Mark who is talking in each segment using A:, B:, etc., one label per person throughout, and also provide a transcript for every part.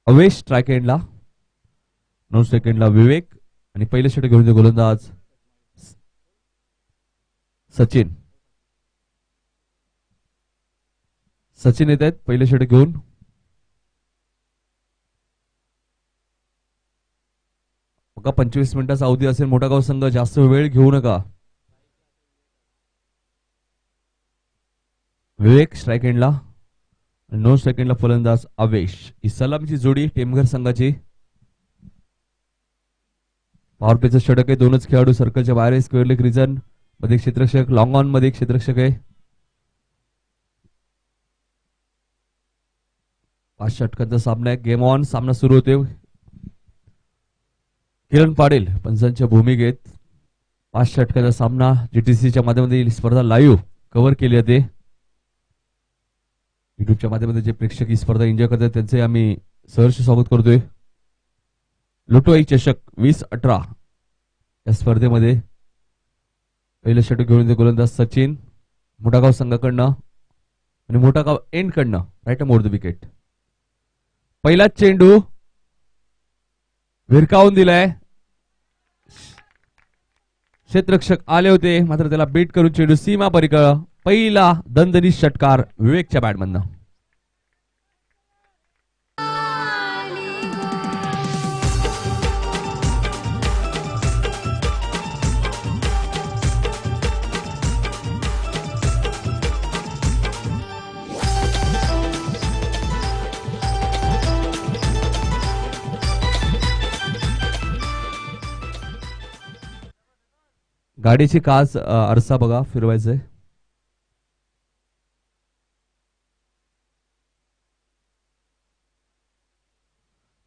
A: Avesh strike एंडला. 9 सेकंडला विवेक आणि पहिले षटक घेऊन गोलंदाज सचिन. सचिन येत आहेत पहिले षटक घेऊन. बघा 25 मिनिटाचा अवधी असेल. मोठा गाव संघ जास्त वेळ घेऊ नका. विवेक स्ट्राइक एंडला. 9 सेकंडला फलंदाज अवेश. ही सलामीची जोडी टेमघर संघाची. पॉवर प्लेचं षटक आहे. दोनच खेळाडू सर्कलच्या बाहेर आहे. स्क्वेअर लेग रिजन मध्ये क्षेत्ररक्षक, लॉंग ऑन मध्ये क्षेत्ररक्षक आहे. 5 षटकांचा सामना आहे. Game on. सामना सुरू होते. किरण पाटील पंचांच्या भूमिकेत 5 षटकांचा सामना जीटीसीच्या माध्यमातून स्पर्धा लाईव्ह कव्हर केली जाते. युट्यूबच्या माध्यमातून जे प्रेक्षक ही स्पर्धा एन्जॉय करतात त्यांचे आम्ही सहर्ष स्वागत करतोय. लुटो आई चषक 2018 या स्पर्धेमध्ये पहिलं षटक घेऊन गोलंदाज सचिन मोठागाव संघाकडनं आणि मोठागाव एंड कडनं राईट मोर द विकेट. पहिलाच चेंडू भिरकावून दिलाय. क्षेत्ररक्षक आले होते मात्र त्याला बीट करून चेंडू सीमा पलीकडे. पहिला दणदणीत षटकार विवेकच्या बॅटमधनं. गाडीची काच आरसा बघा फिरवायचंय.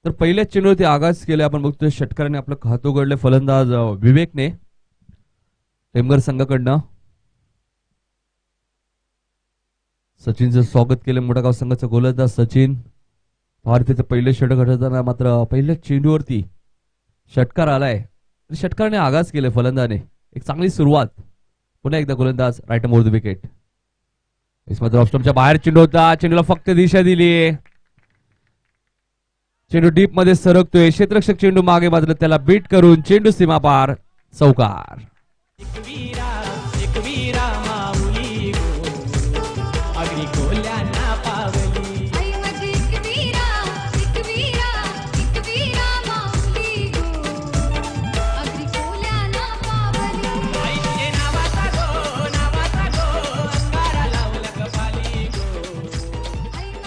A: तर पहिल्या चेंडूवरती आगाज केले आपण बघतोय. षटकाराने आपलं खातं उघडले फलंदाज विवेकने टेमघर संघाकडनं. सचिनचं स्वागत केलं मोठागाव संघाचा गोलंदाज सचिन. भारतीचं पहिले षटक घडताना मात्र पहिल्या चेंडूवरती षटकार आलाय. षटकाराने आगाज केले फलंदाने. एक चांगली सुरुवात. पुन्हा एकदा गोलंदाज राईट मोर द विकेट. मात्र ऑफस्टंपच्या बाहेर चेंडू होता. चेंडूला फक्त दिशा दिली. चेंडू डीप मध्ये सरकतोय. क्षेत्ररक्षक चेंडू मागे मात्र त्याला बीट करून चेंडू सीमा पार. चौकार.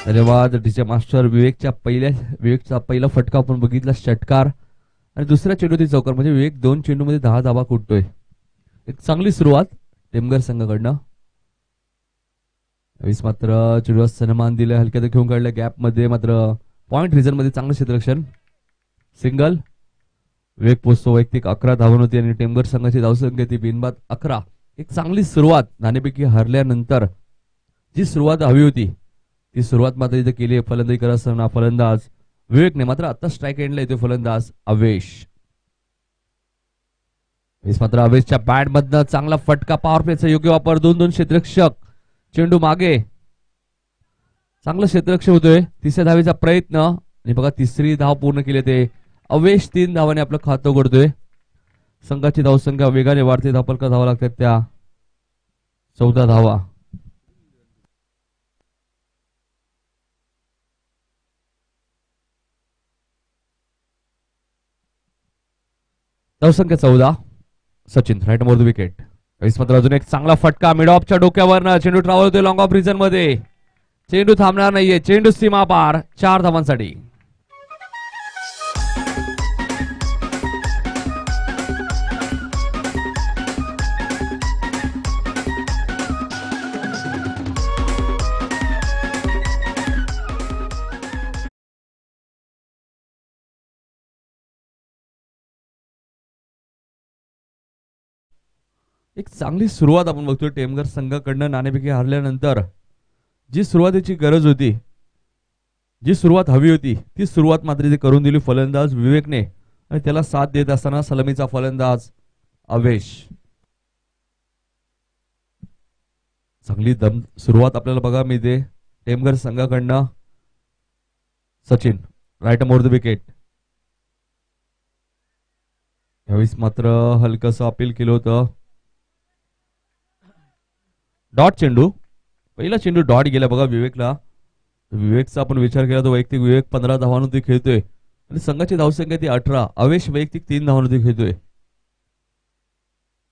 A: धन्यवाद डीजे मास्टर. विवेकचा पहिला फटका आपण बघितला षटकार आणि दुसऱ्या चेंडूतील चौकार. म्हणजे विवेक 2 चेंडूमध्ये 10 धावा कुटतोय. एक चांगली सुरुवात टेमघर संघाकडनं. मात्र चेंडूला सन्मान दिले. हलक्यात घेऊन काढले गॅप मध्ये. मात्र पॉइंट रिझन मध्ये चांगलं क्षेत्ररक्षण. सिंगल. विवेक पोचतो. वैयक्तिक 11 धावन होती आणि टेमघर संघाची धावसंख्या ती बिनबाद 11. एक चांगली सुरुवात. नाणेपैकी हरल्यानंतर जी सुरुवात हवी होती ती सुरुवात मात्र इथे केली. फलंदाजी करत असताना फलंदाज विवेकने. मात्र आता स्ट्राइक एंडला येतो फलंदाज अवेश. मात्र अवेशच्या बॅट मधनं चांगला फटका. पॉवर प्लेचा योग्य वापर. 2-2 क्षेत्ररक्षक. चेंडू मागे. चांगलं क्षेत्ररक्षक होतोय. तिसऱ्या धावेचा प्रयत्न आणि बघा तिसरी धाव पूर्ण केली ते. अवेश 3 धावाने आपलं खातं उघडतोय. संघाची धावसंख्या वेगाने वाढते. धावफलका धावा लागतात त्या 14 धावा. धावसंख्या 14. Sachin right more the wicket. मात्र अजून एक चांगला फटका. मिड ऑफच्या डोक्यावर चेंडू ट्रॅव्हल होतोय लॉंग ऑफ रिजन मध्ये. चेंडू थांबणार नाहीये. चेंडू सीमा पार. 4 धावांसाठी. एक चांगली सुरुवात आपण बघतोय टेमघर संघाकडनं. नाणेफेकी हारल्यानंतर जी सुरुवातीची गरज होती, जी सुरुवात हवी होती ती सुरुवात मात्र करून दिली फलंदाज विवेकने आणि त्याला साथ देत असताना सलामीचा फलंदाज अवेश. चांगली सुरुवात आपल्याला बघा मिळते टेमघर संघाकडनं. Sachin right more the wicket. यावेळेस मात्र हलकस अपील केलं होतं. डॉट चेंडू. पहिला चेंडू डॉट गेला बघा विवेकला. विवेकचा आपण विचार केला तर वैयक्तिक विवेक 15 धावांवरती खेळतोय आणि संघाची धावसंख्या ती 18. अवेश वैयक्तिक 3 धावांवरती खेळतोय.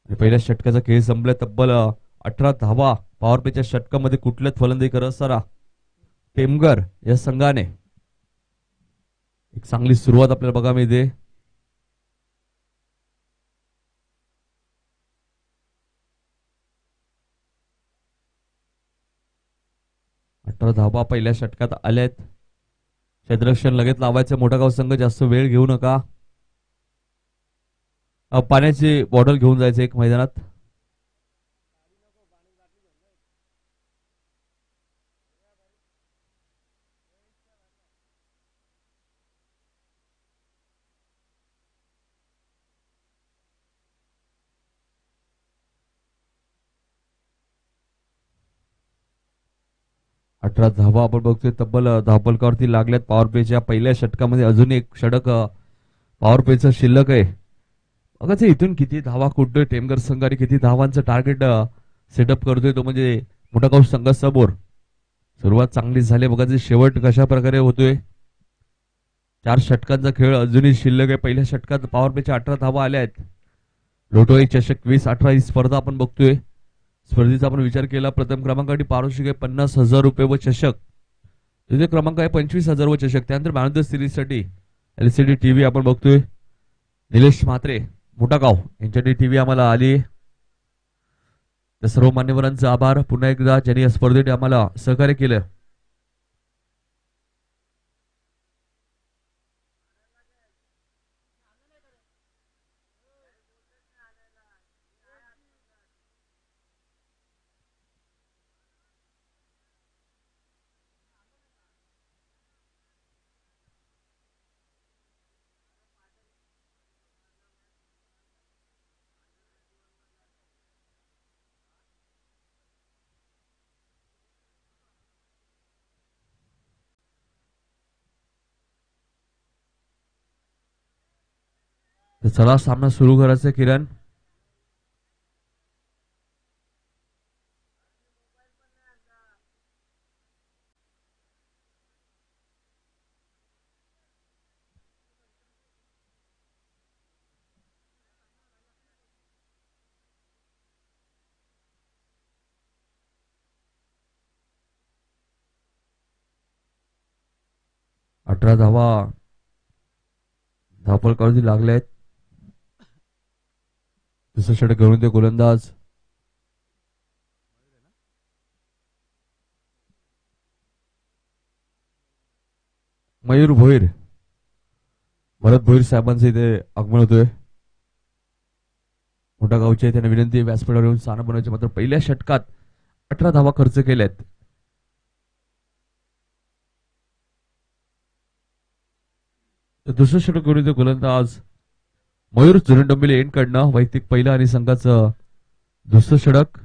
A: आणि पहिल्या षटकाचा खेळ संपला. तब्बल 18 धावा पॉवर प्लेच्या षटकामध्ये कुठल्याच फलंदाजी करत असताना टेमघर या संघाने एक चांगली सुरुवात आपल्याला बघा मिळते. धाबा पहिल्या षटकात आल्यात. क्षेत्ररक्षण लगेच लावायचं. मोठा गाव संघ जास्त वेळ घेऊ नका. पाण्याची बॉटल घेऊन जायचं एक मैदानात. अठरा धावा आपण बघतोय. तब्बल धावफलकावरती लागल्यात पॉवर प्लेच्या पहिल्या षटकामध्ये. अजून एक षटक पॉवर प्लेचं शिल्लक आहे. बघा इथून किती धावा कुठतोय टेमघर संघ आणि किती धावांचं टार्गेट सेटअप करतोय तो म्हणजे मोठा गाव संघासमोर. सुरुवात चांगली झाली बघा. शेवट कशा प्रकारे होतोय. 4 षटकांचा खेळ अजूनही शिल्लक आहे. पहिल्या षटकात पॉवर प्लेच्या 18 धावा आल्या आहेत. लोटो चषक 2018 ही स्पर्धा आपण बघतोय. स्पर्धेचा आपण विचार केला. प्रथम क्रमांकासाठी पारितोषिक आहे 50,000 रुपये व चषक. द्वितीय क्रमांक आहे 25,000 व चषक. त्यानंतर मॅन ऑफ द सिरीजसाठी LCD टीव्ही आपण बघतोय. निलेश म्हात्रे मोठा गाव यांच्यासाठी टीव्ही आम्हाला आली. तर सर्व मान्यवरांचे आभार पुन्हा एकदा ज्यांनी या स्पर्धेत आम्हाला सहकार्य केलं. तर चला सामना सुरू करायचा. किरण अठरा धावा धावफलकावरती लागले आहेत. दुसरं षटक घेऊन ते गोलंदाज मयूर भोईर. भरत भोईर साहेबांचं इथे आगमन होतोय. मोठा गावचे त्यांना विनंती व्यासपीठावर येऊन स्थान बनवायचे. मात्र पहिल्या षटकात 18 धावा खर्च केल्यात. दुसरं षटक घेऊन ते गोलंदाज मयूर जुनडंबिले एंड कडनं वैयक्तिक पहिला आणि संघाचं दुसरं षटक.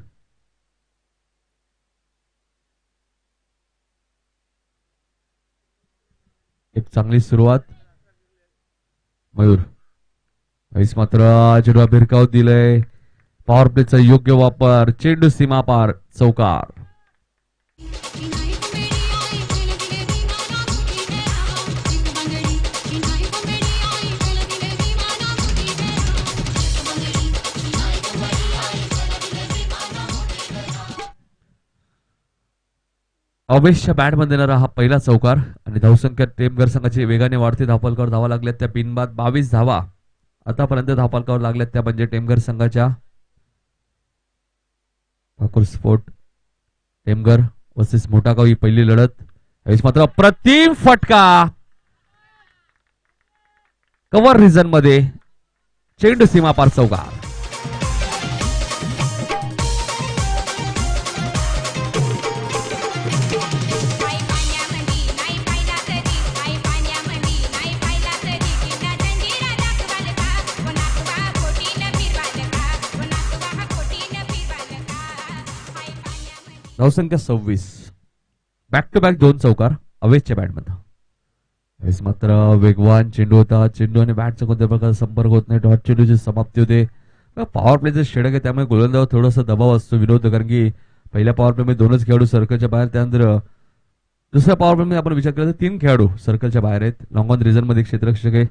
A: एक चांगली सुरुवात मयूर. मात्र चेंडू भिरकावत दिलंय. पॉवर प्लेचा योग्य वापर. चेंडू सीमा पार चौकार. अवेशच्या बॅटमध्ये येणारा हा पहिला चौकार आणि धावसंख्या टेमघर संघाची वेगाने वाढते. धावफलकावर धावा लागल्यात त्या बिनबाद 22 धावा आतापर्यंत धावफलकावर लागल्यात त्या म्हणजे टेमघर संघाच्या. ठाकूर स्पोर्ट टेमघर वर्सेस मोठा गाव ही पहिली लढत. मात्र अप्रतिम फटका कव्हर रिजन मध्ये. चेंडू सीमा पार चौकार. धावसंख्या 26. बॅक टू बॅक 2 चौकार अवेशच्या बॅटमध्ये. यावेळेस मात्र वेगवान चेंडू होता. चेंडू आणि बॅटचा कोणत्या प्रकारचा संपर्क होत नाही. डॉट चेंडूची समाप्ती होते. पॉवर प्लेचं षटक आहे त्यामुळे गोलंदाजावर थोडासा दबाव असतो विनोद, कारण की पहिल्या पॉवर प्ले मध्ये 2च खेळाडू सर्कलच्या बाहेर, त्यानंतर दुसऱ्या पॉवर प्ले मध्ये आपण विचार केला तर 3 खेळाडू सर्कलच्या बाहेर आहेत. लॉंग ऑन रिझन मध्ये एक क्षेत्ररक्षक आहे,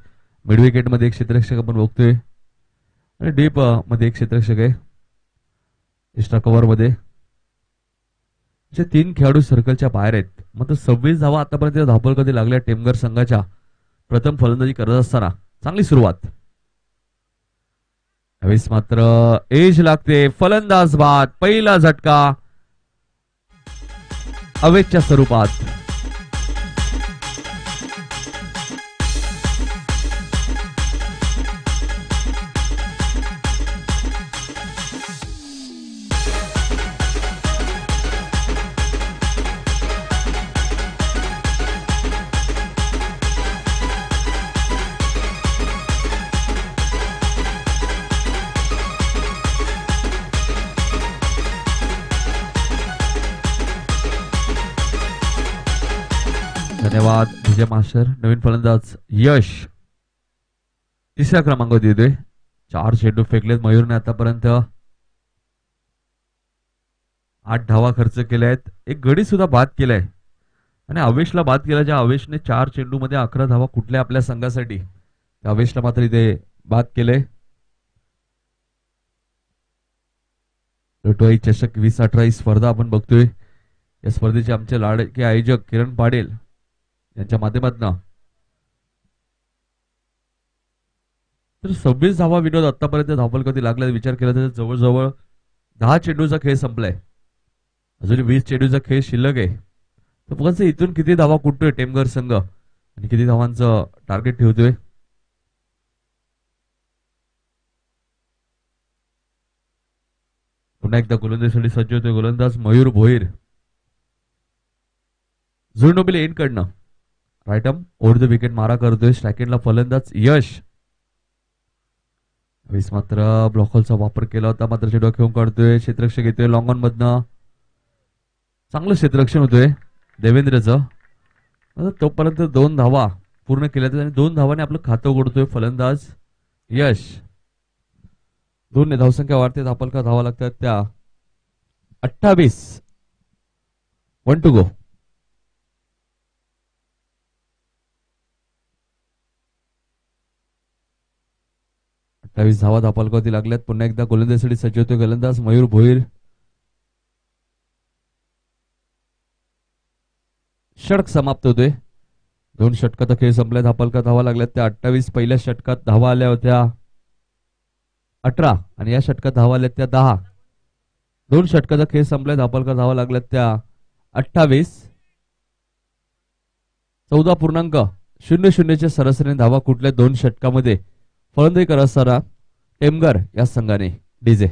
A: मिड विकेट मध्ये एक क्षेत्ररक्षक आपण बघतोय आणि डीप मध्ये एक क्षेत्ररक्षक आहे. एक्स्ट्रा कव्हर मध्ये 3 खेळाडू सर्कलच्या बाहेर आहेत. मात्र 26 धावा आतापर्यंत धावपल कधी लागल्या टेमघर संघाच्या. प्रथम फलंदाजी करत असताना चांगली सुरुवात. यावेळेस मात्र एज लागते. फलंदाज बाद. पहिला झटका अवेजच्या स्वरूपात. धन्यवाद विजय मास्टर. नवीन फलंदाज यश तिसऱ्या क्रमांकावर येतोय. 4 चेंडू फेकलेत मयूरने आतापर्यंत. 8 धावा खर्च केल्या आहेत. एक गडी सुद्धा बाद केलाय आणि आवेशला बाद केला. ज्या आवेशने 4 चेंडू मध्ये 11 धावा कुठल्या आपल्या संघासाठी, त्या आवेशला मात्र इथे बाद केलंय. लोटवाई चषक 2018 ही स्पर्धा आपण बघतोय. या स्पर्धेचे आमचे लाडके आयोजक किरण पाडेल यांच्या माध्यमातून तर 26 धावा विनोद आतापर्यंत धावपल कधी लागला विचार केला तर जवळजवळ 10 चेंडूचा खेळ संपलाय. अजून 20 चेंडूचा खेळ शिल्लक आहे. तर बघा इथून किती धावा कुठतोय टेमघर संघ आणि किती धावांचं टार्गेट ठेवतोय. पुन्हा एकदा गोलंदाजीसाठी सज्ज होतोय गोलंदाज मयूर भोईर. झुळनोबिल एंड कडनं right arm over the wicket मारा करतोय. स्ट्रायकेटला फलंदाज यश. वीस मात्र ब्लॉकहोलचा वापर केला होता. मात्र चेंडू खेळून काढतोय. क्षेत्ररक्षक येतोय लॉंग ऑन मधनं. चांगलं क्षेत्ररक्षण होतोय देवेंद्रचं. तोपर्यंत 2 धावा पूर्ण केल्या आणि 2 धावाने आपलं खातं उघडतोय फलंदाज यश. 2 धावसंख्या वाढते. धापलका धावा लागतात त्या 28. 1 टू गो. 28 धावा धापलकावरती लागल्यात. पुन्हा एकदा गोलंदाजीसाठी सज्ज होतोय गोलंदाज मयूर भोईर. षटक समाप्त होतोय. 2 षटकाचा खेळ संपलाय. धापलका धावा लागल्यात त्या 28. पहिल्या षटकात धावा आल्या होत्या 18 आणि या षटकात धावा आल्या त्या 10. 2 षटकाचा खेळ संपलाय. धापलका धावा लागल्यात त्या 28. 14.00 च्या सरासरीने धावा कुठल्या 2 षटकामध्ये फलंदाजी करत असताना टेमघर या संघाने डीजे.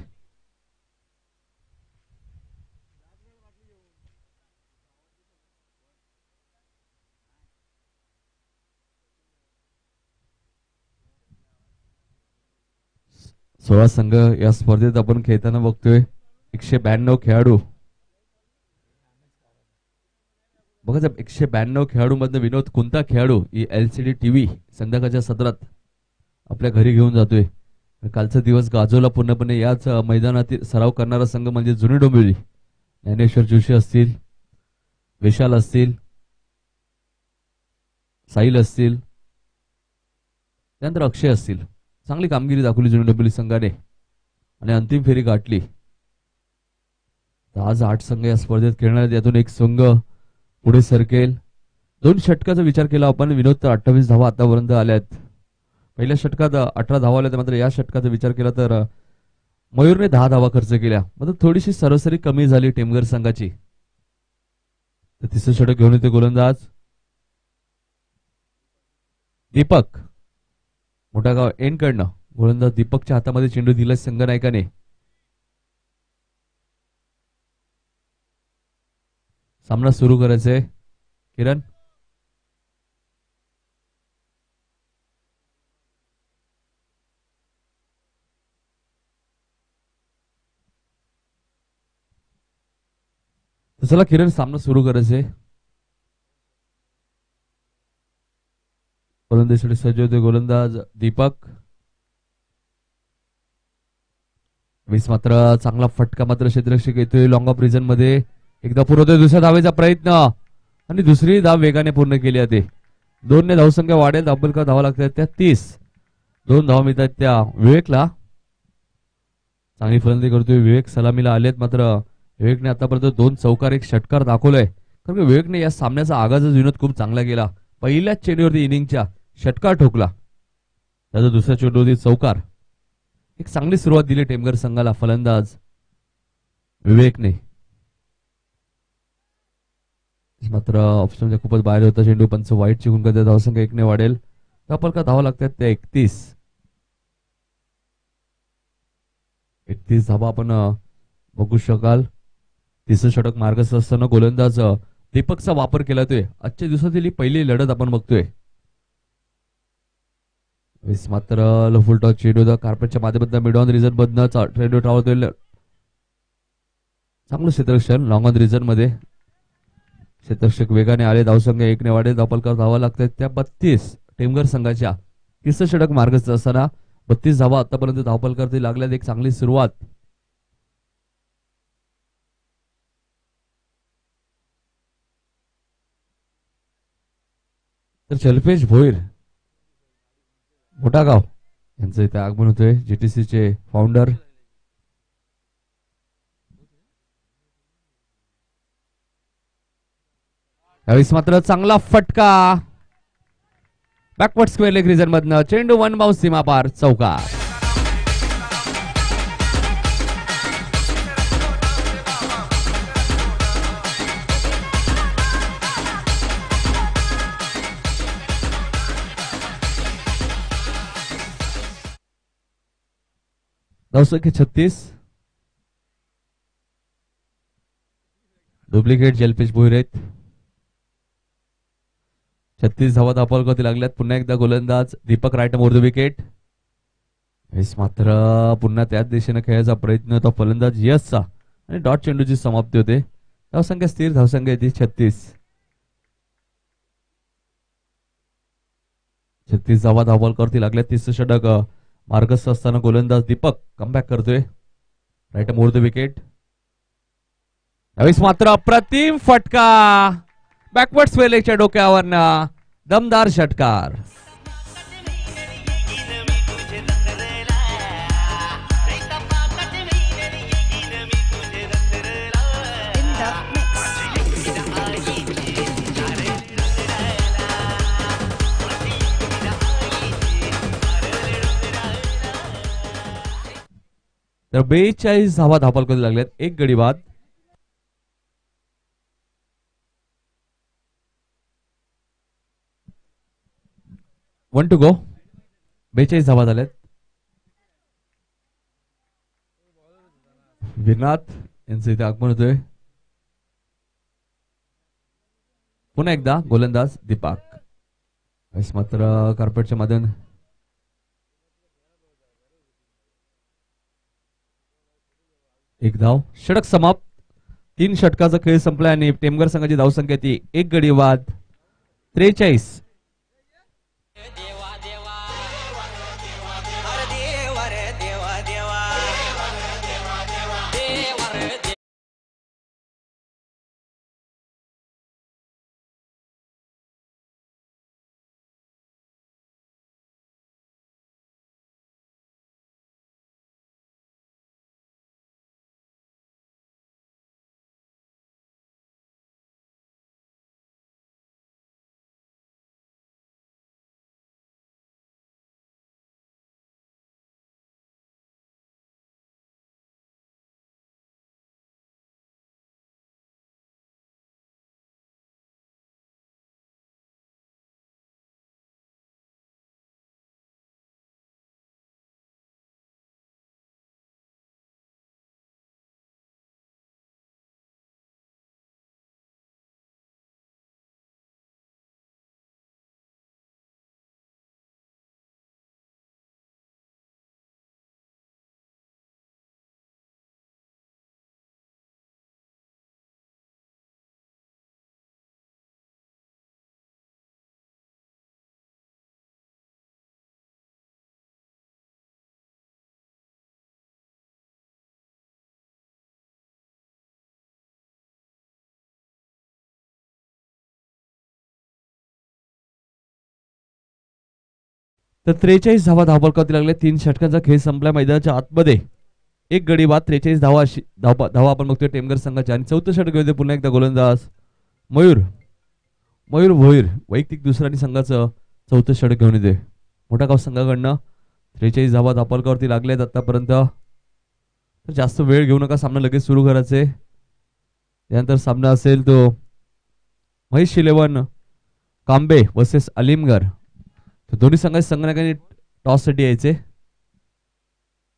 A: सोळा संघ या स्पर्धेत आपण खेळताना बघतोय. 192 खेळाडू. बघा 192 खेळाडू मधनं विनोद कोणता खेळाडू LCD TV संध्याकाळच्या सत्रात आपल्या घरी घेऊन जातोय. कालचा दिवस गाजवला पूर्णपणे. याच मैदानातील सराव करणारा संघ म्हणजे जुनी डोंबिवली. ज्ञानेश्वर जोशी असतील, विशाल असतील, साहिल असतील, त्यानंतर अक्षय असतील. चांगली कामगिरी दाखवली जुनी डोंबिवली संघाने आणि अंतिम फेरी गाठली. आज 8 संघ या स्पर्धेत खेळणार आहेत. यातून एक संघ पुढे सरकेल. 2 षटकाचा विचार केला आपण विनोद तर 28 धावा आतापर्यंत आल्यात. पहिल्या षटकात 18 धावा आल्या. मात्र या षटकाचा विचार केला तर मयूरने 10 धावा खर्च केल्या. मात्र थोडीशी सरासरी कमी झाली टेमघर संघाची. तर तिसरं षटक घेऊन येते गोलंदाज दीपक. मोठा गाव एंड कडनं गोलंदाज दीपकच्या हातामध्ये चेंडू दिला संघ नायकाने. सामना सुरू करायचंय किरण. चला किरण सामना सुरू करायचंय. गोलंदाजीसाठी सज्ज होते गोलंदाज दीपक. 20 मात्र चांगला फटका मात्र क्षेत्ररक्षक येतोय लॉंग ऑफ रिजन मध्ये. एकदा पुरवतोय दुसऱ्या धावेचा प्रयत्न आणि दुसरी धाव वेगाने पूर्ण केली जाते. 2 ने धावसंख्या वाढेल. धावफलकावर धावा लागतात त्या 30. 2 धावा मिळतात त्या विवेकला. चांगली फलंदाजी करतोय विवेक. सलामीला आलेत मात्र विवेकने आतापर्यंत 2 चौकार 1 षटकार दाखवलाय. कारण की विवेकने या सामन्याचा आगाजच विनोद खूप चांगला केला. पहिल्याच चेंडूवरती इनिंगच्या षटकार ठोकला. त्याचा दुसऱ्या चेंडूवरती चौकार. एक चांगली सुरुवात दिली टेमघर संघाला फलंदाज विवेकने. मात्र ऑप्शनच्या खूपच बाहेर होता चेंडू. पंच वाईट चिकून करते. धावसंख्या 1 ने वाढेल. धावफलकावर धावा लागतात त्या 31. 31 धावा आपण बघू शकाल. तिसरं षटक मार्गस्थ असताना गोलंदाज दीपकचा वापर केला जातोय. आजच्या दिवसातील ही पहिली लढत आपण बघतोय. मात्र फुल टॉस चेंडू कार्पेटच्या माध्यमातून मिड ऑन रिझन मधनं चेंडू ट्रावल. चांगलं क्षेत्ररक्षण लॉंग ऑन रिझन मध्ये. क्षेत्ररक्षक वेगाने आले. धावसंख्या 1 ने वाढेल. धावफलकावर धावा लागतात त्या 32 टेमघर संघाच्या. तिसरं षटक मार्गस्थ असताना 32 धावा आतापर्यंत धावफलकावरती लागल्यात. एक चांगली सुरुवात. तर चलपेश भोईर मोठा गाव यांचं इथे आगमन होतोय. जीटीसीचे फाउंडर. यावेळेस मात्र चांगला फटका बॅकवर्ड स्क्वेअर लेग रिजन मधनं. चेंडू 1 बाउन्स सीमा पार चौकार. धावसंख्या 36. डुप्लिकेट जलपेश भोईर आहेत. 36 धावा धावफलकावरती लागल्यात. पुन्हा एकदा गोलंदाज Deepak right more the wicket. मात्र पुन्हा त्याच दिशेने खेळायचा प्रयत्न होता फलंदाज यशचा आणि डॉट चेंडूची समाप्ती होते. धावसंख्या स्थिर. धावसंख्या येते 36. 36 धावा धावफलकावरती लागल्यात. तिसरं षटक मार्गस्थ असताना गोलंदाज दीपक कमबॅक करतोय. Right more the wicket. यावेळेस मात्र अप्रतिम फटका बॅकवर्ड स्वेलेच्या डोक्यावरनं. दमदार षटकार. तर 42 धावा धावफलकावरती लागल्यात. एक गडी बाद. One to go. 42 धावा झाल्यात. विनाथ यांचं इथे आगमन होतोय. पुन्हा एकदा गोलंदाज दीपक. मात्र कार्पेटच्या माध्यम एक धाव. षटक समाप्त. 3 षटकाचा खेळ संपला आणि टेमघर संघाची धावसंख्या ती 1 गडी बाद 43. तर 43 धावा धावपलकावरती लागले. 3 षटकांचा खेळ संपला मैदानाच्या आतमध्ये. एक गडी बाद 43 धावा धावा आपण बघतोय टेमघर संघाच्या. आणि चौथं षटक घेऊ पुन्हा एकदा गोलंदाज मयूर मयूर भोईर वैयक्तिक दुसरा आणि संघाचं चौथं षटक घेऊन येते. मोठा गाव संघाकडनं 43 धावा धावपलकावरती लागल्यात आतापर्यंत. तर जास्त वेळ घेऊ नका, सामना लगेच सुरू करायचे. त्यानंतर सामना असेल तो महेश 11 कांबे वर्सेस अलीमगड. तर दोन्ही संघाच्या संघनायकांनी टॉस साठी यायचे.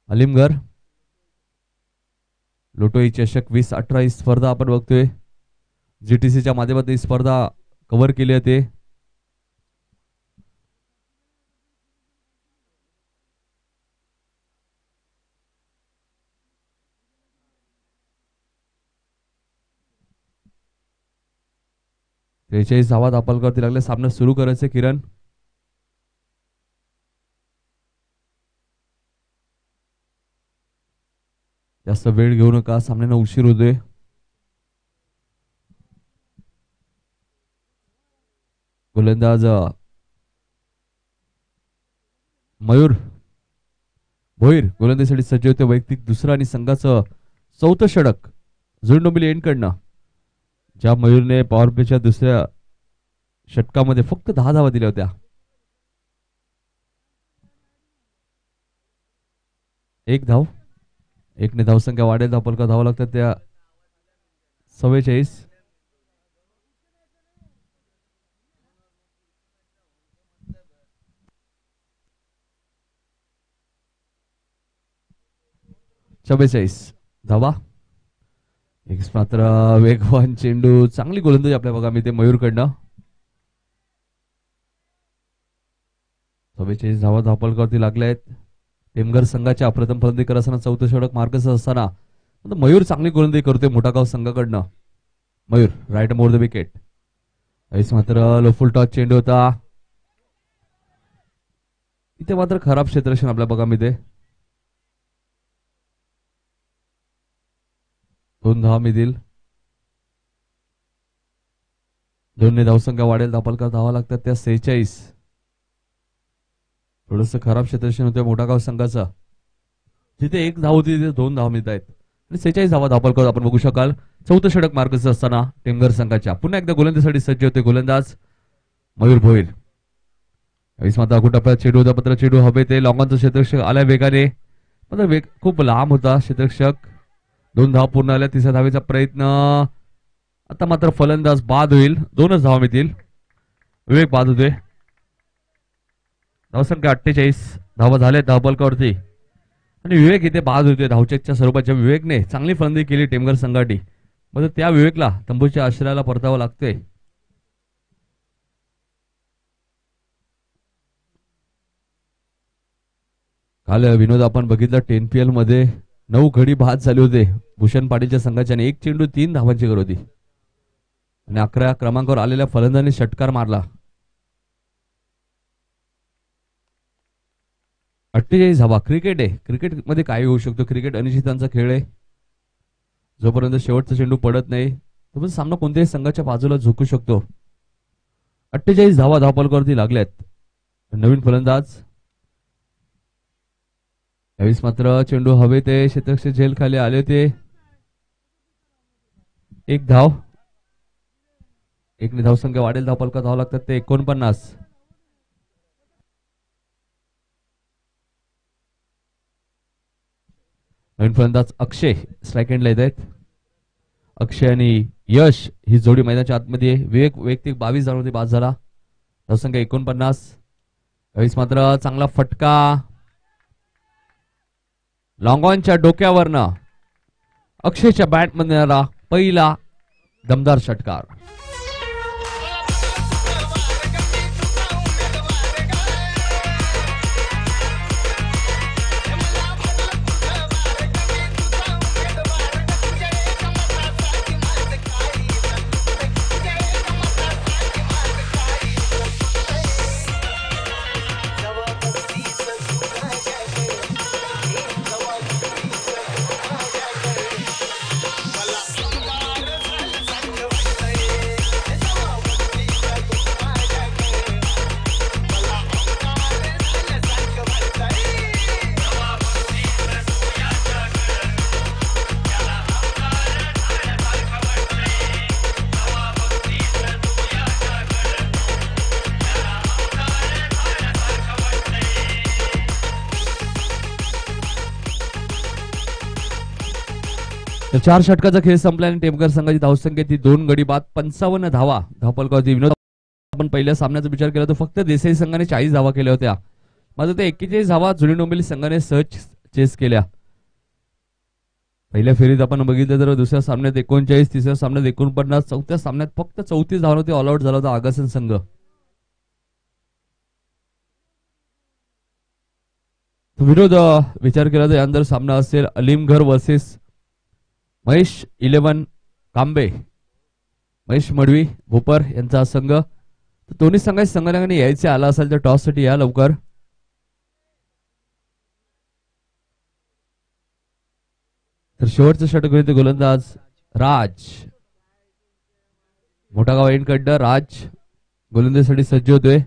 A: अलीमगड लोटो चषक 2018 ही स्पर्धा आपण बघतोय. जीटीसीच्या माध्यमातून ही स्पर्धा कव्हर केली होते. त्रेचाळीस धावा धावपलकावरती लागले. सामना सुरू करायचे. किरण जास्त वेळ घेऊ नका, सामन्याला उशीर होतोय. गोलंदाज मयूर भोईर गोलंदाजीसाठी सज्ज होते. वैयक्तिक दुसरा आणि संघाचं चौथं षटक झुंड डोंबिवली एंडकडनं. ज्या मयूरने पॉवर प्लेच्या दुसऱ्या षटकामध्ये फक्त 10 धावा दिल्या होत्या. एक धाव, एकने धावसंख्या वाढेल. धावपलका धावा लागतात त्या 44. धावा. एक मात्र वेगवान चेंडू, चांगली गोलंदाजी आपल्या बघा मी ते मयूरकडनं. 44 धावा धावपलकावरती लागल्या आहेत. टेमघर संघाच्या प्रथम फलंदाजी करत असताना चौथं षटक मार्गस्थ असताना मयूर चांगली गोलंदाजी करतोय मोठागाव संघाकडनं. Mayur right more the wicket. यावेळेस मात्र लो फुल टॉस चेंडू होता. इथे मात्र खराब क्षेत्ररक्षण आपल्या बघा मी ते. 2 धावा मिळतील. 2ने धावसंख्या वाढेल. धावपलका धावा लागतात त्या 46. थोडस खराब क्षेत्ररक्षण होतं मोठागाव संघाचा. जिथे 1 धाव होती तिथे 2 धावा मिळत आहेत. आणि 46 धावा धावपलकावर आपण बघू शकाल. चौथं षटक मार्गस्थ असताना टेमघर संघाच्या. पुन्हा एकदा गोलंदाजीसाठी सज्ज होते गोलंदाज मयूर भोईर. यावेळेस मात्र अगोटप्प्यात चेंडू होता. मात्र चेंडू हवे ते लॉंगॉनचा क्षेत्ररक्षक आल्या वेगाने. मात्र वेग खूप लांब होता क्षेत्ररक्षक. 2 धावा पूर्ण आल्या. तिसऱ्या धावेचा प्रयत्न. आता मात्र फलंदाज बाद होईल. 2च धावा मिळतील. विवेक बाद होते. धावसंख्या 48 धावा झाल्या धावपलकावरती. आणि विवेक इथे बाद होते धावचेकच्या स्वरूपाच्या. विवेकने चांगली फलंदाजी केली टेमघर संघाटी. मग त्या विवेकला तंबूच्या आश्रयाला परतावं लागते. काल विनोद आपण बघितलं 10PL मध्ये 9 गडी बाद झाले होते भूषण पाटीलच्या संघाच्या. 1 चेंडू 3 धावांची गरज होती. आणि 11 क्रमांकावर आलेल्या फलंदाजाने षटकार मारला. 48 धावा. क्रिकेट आहे. क्रिकेट मध्ये काय होऊ शकतो. क्रिकेट अनिश्चितांचा खेळ आहे. जोपर्यंत शेवटचा चेंडू पडत नाही तोपर्यंत सामना कोणत्याही संघाच्या बाजूला झुकू शकतो. 48 धावा धावपलकावरती लागल्यात. नवीन फलंदाज. यावेळेस मात्र चेंडू हवे ते क्षेत्ररक्षक झेल खाली आले होते. 1 धाव. 1ने धावसंख्या वाढेल. धावपलका धावा लागतात ते 49. नवीन फलंदाज अक्षय स्ट्राईक एंडला येत आहेत. अक्षय आणि यश ही जोडी मैदानाच्या आतमध्ये. विवेक वैयक्तिक 22 धावांमध्ये बाद झाला. धावसंख्या 49. यावेळेस मात्र चांगला फटका. लॉंगॉनच्या डोक्यावरनं अक्षयच्या बॅटमध्ये आला पहिला दमदार षटकार. तर 4 षटकाचा खेळ संपला आणि टेमकर संघाची धावसंख्या ती 2 गडी बाद 55 धावा धावफलकावरती. विनोद, आपण पहिल्या सामन्याचा विचार केला तर फक्त देसाई संघाने 40 धावा केल्या होत्या, मात्र ते 41 धावा जुनी डोंबिवली संघाने सहज चेस केल्या. पहिल्या फेरीत आपण बघितलं तर दुसऱ्या सामन्यात 39, तिसऱ्या सामन्यात 49, चौथ्या सामन्यात फक्त 34 धावांवरती ऑल आउट झाला होता आगासन संघ. विरोध विचार केला तर यानंतर सामना असेल अलीमघर वर्सेस महेश 11 कांबे, महेश मडवी भोपर यांचा संघ. दोन्ही संघाच्या संघटनांनी यायचे आला असेल तर टॉस साठी या लवकर. तर शेवटचं षटक होते गोलंदाज राज मोठा गाव एंडकडं. राज गोलंदाजीसाठी सज्ज होतोय.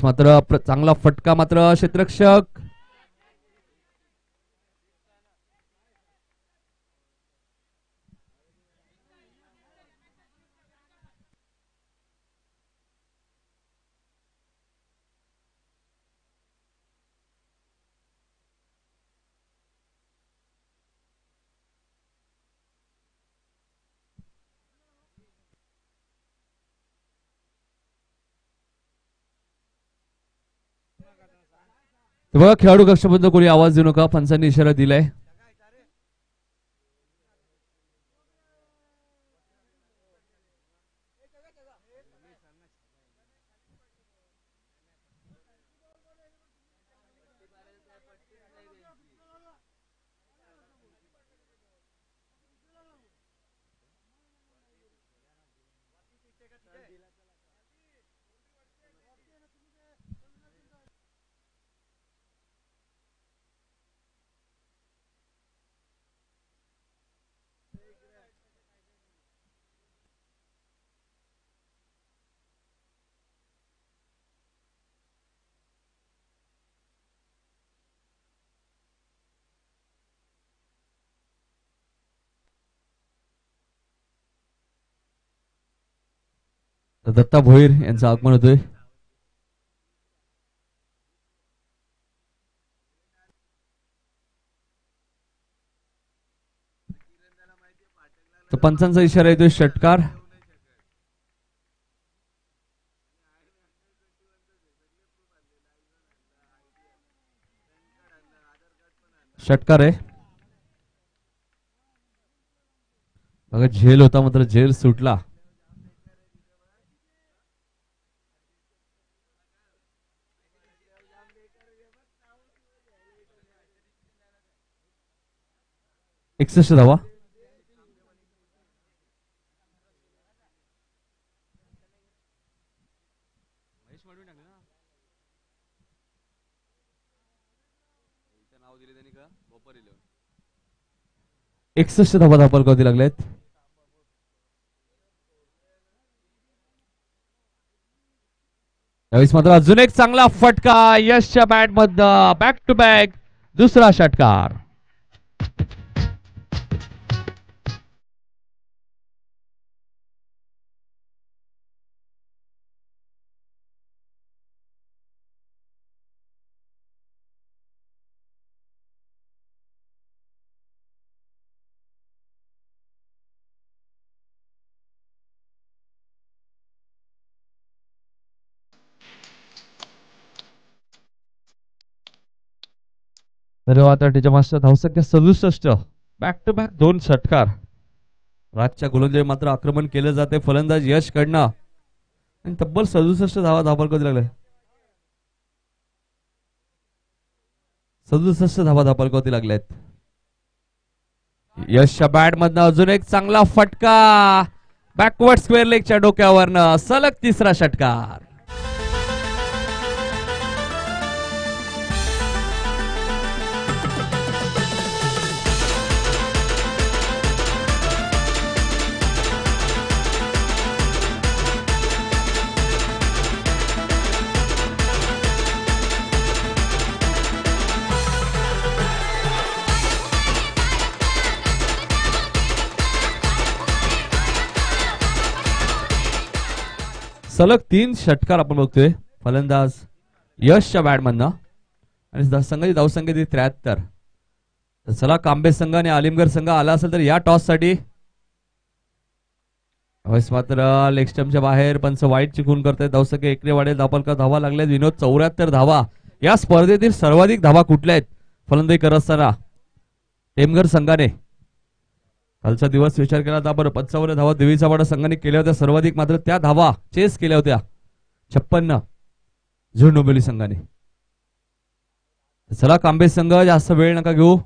A: मात्र चांगला फटका, मात्र क्षेत्ररक्षक बघा. खेळाडू कक्षाबद्दल कोणी आवाज देऊ नका, पंचांनी इशारा दिलाय. दत्ता भोईर यांचं आगमन होतोय. तर पंचांचा इशारा येतोय षटकार. षटकार आहे बघा. झेल होता मात्र झेल सुटला. एकसष्ट धावा. एकसष्ट धावा धावफलकावरती लागल्यात. त्यावेळेस मात्र अजून एक चांगला फटका यशच्या बॅट मधनं. बॅक टू बॅक दुसरा षटकार. तर आता त्याच्या मागच्या धावसंख्या 67. बॅक टू बॅक 2 षटकार. राजच्या गोलंदाजी मात्र आक्रमण केलं जाते फलंदाज यश कडनं आणि तब्बल 67 धावा धावफलकावरती लागले. 67 धावा धावफलकावरती लागल्यात. यशच्या बॅट मधनं अजून एक चांगला फटका बॅकवर्ड स्क्वेअर लेगच्या डोक्यावरनं. सलग तिसरा षटकार. सलग 3 षटकार आपण बघतोय फलंदाज यशच्या बॅटमधनं आणि संघाची धावसंख्या 73. चला कांबे संघ आणि आलिमगड संघ आला असेल तर या टॉस साठी मात्र लेग स्टंपच्या बाहेर पंच वाईट चिकून करतायत. धावसंख्या एकने वाढेल. धावपलका धावा लागल्यात. विनोद 74 धावा. या स्पर्धेतील सर्वाधिक धावा कुठल्या आहेत फलंदाजी करत असताना टेमघर संघाने? कालचा दिवस विचार केला तर 55 धावा देवीचा वाडा संघाने केल्या होत्या सर्वाधिक. मात्र त्या धावा चेस केल्या होत्या 56 झुंड डोंबिवली संघाने. चला कांबे संघ जास्त वेळ नका घेऊ.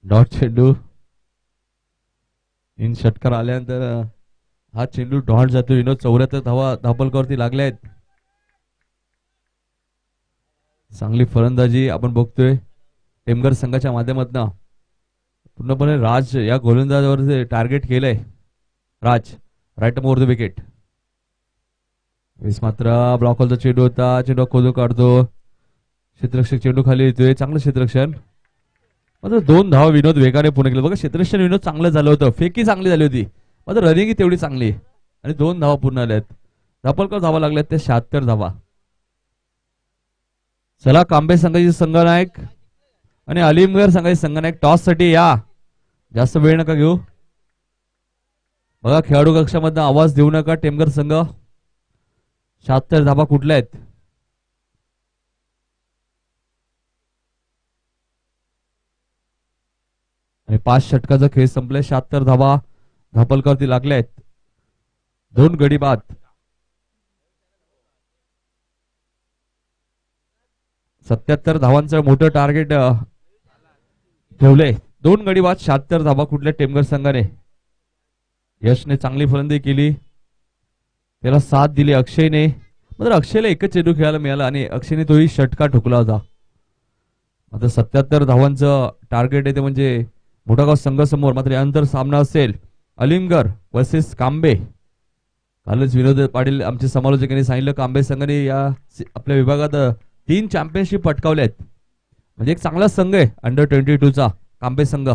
A: डॉट चेंडू इन षटकार आल्यानंतर हा चेंडू डॉट जातो. विनोद 74 धावा धापलकावरती लागल्या आहेत. चांगली फलंदाजी आपण बघतोय टेमघर संघाच्या माध्यमातून. पूर्णपणे राज या गोलंदाजावर टार्गेट केलंय. राज राईट मोर द विकेट. मात्र ब्लॉक हॉलचा चेंडू होता. चेंडू खोदून काढतो. क्षेत्ररक्षक चेंडू खाली येतोय. चांगलं क्षेत्ररक्षण. मात्र 2 धावा विनोद वेगाने पूर्ण केलं. बघा क्षेत्ररक्षण विनोद चांगलं झालं होतं. फेकी चांगली झाली होती. मात्र रनिंग तेवढी चांगली आणि 2 धावा पूर्ण आल्यात. धापलकर धावा लागल्यात त्या 76 धावा. चला कांबे संघाचे संघनायक आणि अलीमगड संघाचे संघनायक टॉस साठी या. जास्त वेळ नका घेऊ. बघा खेळाडू कक्षामधून आवाज देऊ नका. टेमघर संघ 76 धावा कुठल्या आहेत? आणि 5 षटकाचा खेळ संपलाय. 76 धावा धापलकावरती लागल्या आहेत. 2 गडी बाद. सत्याहत्तर धावांचं मोठं टार्गेट ठेवलंय. 2 गडी बाद 76 धावा कुठल्या टेमघर संघाने? यशने चांगली फलंदाजी केली. त्याला साथ दिली अक्षयने. मात्र अक्षयला एकच चेंडू खेळायला मिळाला आणि अक्षयने तोही षटकार ठोकला होता. आता 77 धावांचं टार्गेट आहे ते म्हणजे मोठागाव संघासमोर. मात्र यानंतर सामना असेल अलीमगड वर्सेस कांबे. कालच विनोद पाटील आमचे समालोचकांनी सांगितलं कांबे संघाने या आपल्या विभागात 3 चॅम्पियनशिप पटकावल्यात. म्हणजे एक चांगला संघ आहे अंडर 22चा कांबे संघ.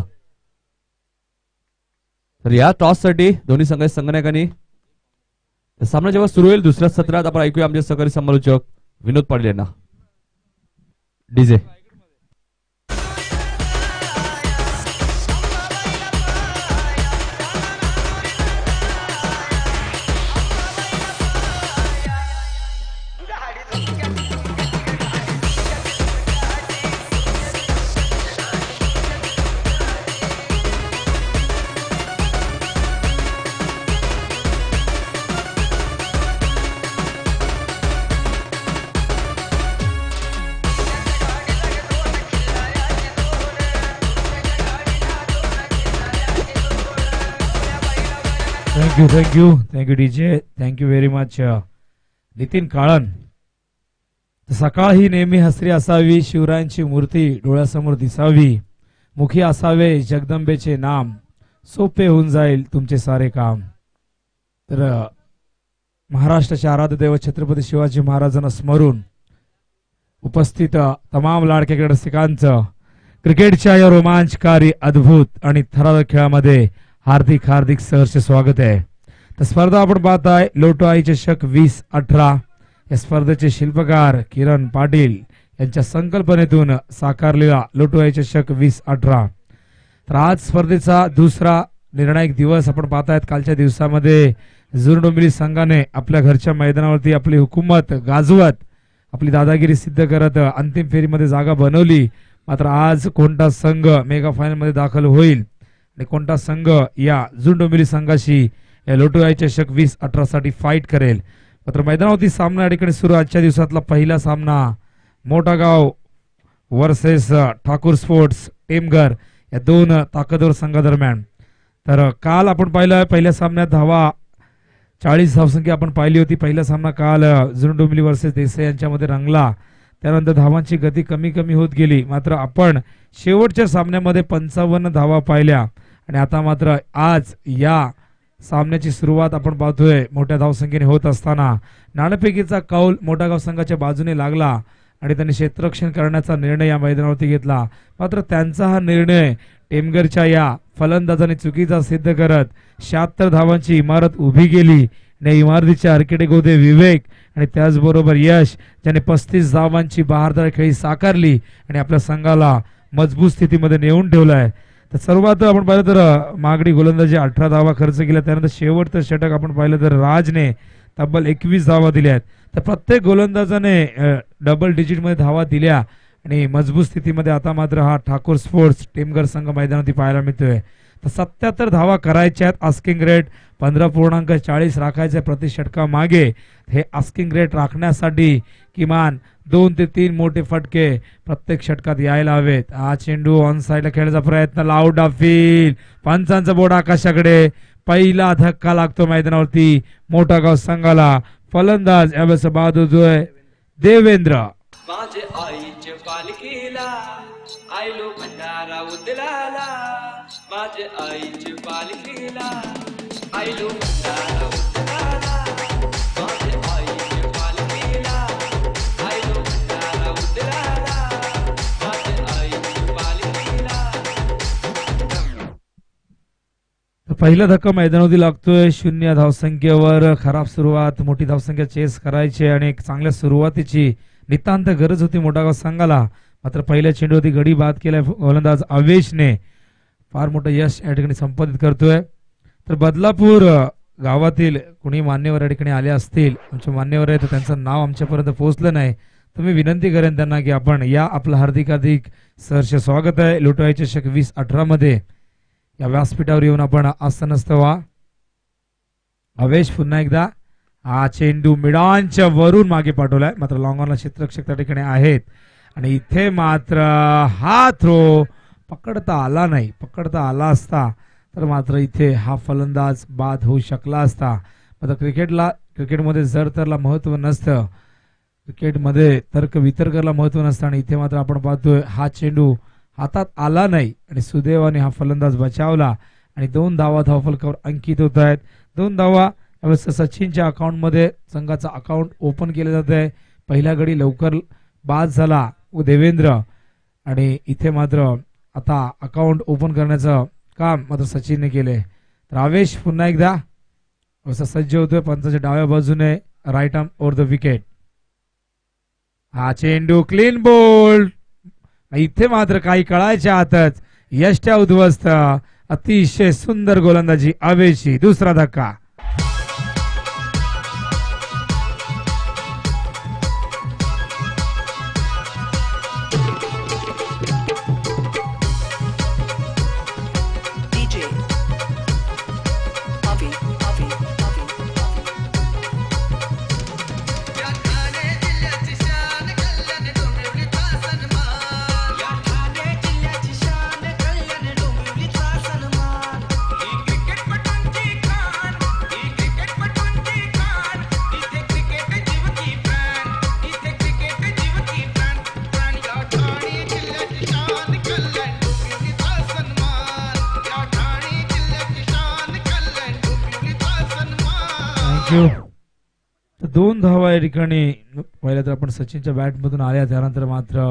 A: तर या टॉस साठी दोन्ही संघाच्या संघनायकांनी सामना जेव्हा सुरू होईल दुसऱ्या सत्रात आपण ऐकूया आमचे सहकारी समालोचक विनोद पाटील यांना. DJ
B: Thank you DJ. Thank you very much Nitin Kalan. सकाळ ही नेहमी हसरी असावी. शिवरायांची मूर्ती डोळ्यासमोर दिसावी. मुखी असावे जगदंबेचे नाम. सोपे होऊन जाईल तुमचे सारे काम. तर महाराष्ट्राचे आराध्य दैवत छत्रपती शिवाजी महाराजांना स्मरून उपस्थित तमाम लाडक्या रसिकांचं क्रिकेटच्या या रोमांचकारी अद्भुत आणि थरारक खेळामध्ये हार्दिक हार्दिक सहर्ष स्वागत आहे. तर स्पर्धा आपण पाहताय लोटो आई चषक 2018. या स्पर्धेचे शिल्पकार किरण पाटील यांच्या संकल्पनेतून साकारलेला लोटो आई चषक 2018. तर आज स्पर्धेचा दुसरा निर्णायक दिवस आपण पाहतायत. कालच्या दिवसामध्ये झुंड डोंबिवली संघाने आपल्या घरच्या मैदानावरती आपली हुकूमत गाजवत आपली दादागिरी सिद्ध करत अंतिम फेरीमध्ये जागा बनवली. मात्र आज कोणता संघ मेगा फायनल मध्ये दाखल होईल आणि कोणता संघ या झुंड डोंबिवली संघाशी या लोटो आई चषक 2018 साठी फाईट करेल. मात्र मैदानावरती सामना या ठिकाणी सुरू. आजच्या दिवसातला पहिला सामना मोठागाव वर्सेस ठाकूर स्पोर्ट्स टेमघर या 2 ताकदवर संघादरम्यान. तर काल आपण पाहिलं पहिल्या सामन्यात धावा 40 धावसंख्या आपण पाहिली होती. पहिला सामना काल झुंड डोंबिवली वर्सेस देसाई यांच्यामध्ये रंगला. त्यानंतर धावांची गती कमी कमी होत गेली. मात्र आपण शेवटच्या सामन्यामध्ये 55 धावा पाहिल्या आणि आता मात्र आज या सामन्याची सुरुवात आपण पाहतोय मोठ्या धावसंख्येने होत असताना नाणेफेकीचा कौल मोठागाव संघाच्या बाजूने लागला आणि त्यांनी क्षेत्ररक्षण करण्याचा निर्णय या मैदानावरती घेतला. मात्र त्यांचा हा निर्णय टेमघरच्या या फलंदाजाने चुकीचा सिद्ध करत 76 धावांची इमारत उभी केली आणि इमारतीचे आर्किटेक्ट होते विवेक आणि त्याचबरोबर यश, ज्याने 35 धावांची बहारदार खेळी साकारली आणि आपल्या संघाला मजबूत स्थितीमध्ये नेऊन ठेवलाय. तर सर्वात आपण पाहिलं तर मागणी गोलंदाजी 18 धावा खर्च केल्या. त्यानंतर शेवटचं षटक आपण पाहिलं तर राजने तब्बल 21 धावा दिल्या आहेत. तर प्रत्येक गोलंदाजाने डबल डिजिट मध्ये धावा दिल्या आणि मजबूत स्थितीमध्ये आता मात्र हा ठाकूर स्पोर्ट्स टेमघर संघ मैदानावरती पाहायला मिळतोय. तर 77 धावा करायच्या आहेत. आस्किंग रेट 15.40 राखायचे प्रति षटका मागे. हे आस्किंग रेट राखण्यासाठी किमान 2 ते 3 मोठे फटके प्रत्येक षटकात यायला हवेत. हा चेंडू ऑन साईडला खेळण्याचा प्रयत्न, लाऊड अपील, पंचांचा बोर्ड आकाशाकडे. पहिला धक्का लागतो मैदानावरती मोठा गाव संघाला. फलंदाज यावेळेस बाद होतोय देवेंद्र.
C: माझे आईचे पालखीला आयलो भंडारा उतराला, माझे आईचे पालखीला आयलो भंडारा उतराला, माझे आईचे पालखीला आयलो भंडारा उतराला, माझे आईचे पालखीला.
B: पहिला धक्का मैदानावरती लागतोय 0 धावसंख्येवर. खराब सुरुवात, मोठी धावसंख्या चेस करायची आणि एक चांगल्या सुरुवातीची नितांत गरज होती मोठागाव संघाला. मात्र पहिल्या चेंडूवरती गडी बाद केलाय गोलंदाज आवेशने. फार मोठं यश या ठिकाणी संपादित करतोय. तर बदलापूर गावातील कोणी मान्यवर या ठिकाणी आले असतील, आमचे मान्यवर आहेत, त्यांचं नाव आमच्यापर्यंत पोहोचलं नाही, तर मी विनंती करेन त्यांना की आपण या. आपलं हार्दिक सहर्ष स्वागत आहे लुटवाई चषक 2018 मध्ये. या व्यासपीठावर येऊन आपण आसनस्थ व्हा. आवेश पुन्हा एकदा. हा चेंडू मिडांच्या वरून मागे पाठवलाय, मात्र लॉंग ऑनला क्षेत्ररक्षक त्या ठिकाणी आहेत आणि इथे मात्र हा थ्रो पकडता आला नाही. पकडता आला असता तर मात्र इथे हा फलंदाज बाद होऊ शकला असता. मात्र क्रिकेटमध्ये जर महत्व नसतं, क्रिकेटमध्ये तर्क वितर्काला महत्व नसतं आणि इथे मात्र आपण पाहतोय हा चेंडू हातात आला नाही आणि सुदैवाने हा फलंदाज बचावला आणि 2 धावा धावफलकावर अंकित होत आहेत. 2 धावा यावेळेस सचिनच्या अकाउंटमध्ये संघाचा अकाउंट ओपन केले जात आहे. पहिला गडी लवकर बाद झाला देवेंद्र आणि इथे मात्र आता अकाउंट ओपन करण्याचं काम मात्र सचिनने केले. तर आवेश पुन्हा एकदा असं सज्ज होतोय पंचाच्या डाव्या बाजूने, right arm over the wicket. हा चेंडू क्लीन बोल्ड. इथे मात्र काही कळायच्या आतच यष्ट्या उद्ध्वस्त. अतिशय सुंदर गोलंदाजी आवेशची. दुसरा धक्का. तर 2 धावा या ठिकाणी पहिल्या तर आपण सचिनच्या बॅट मधून आल्या, त्यानंतर मात्र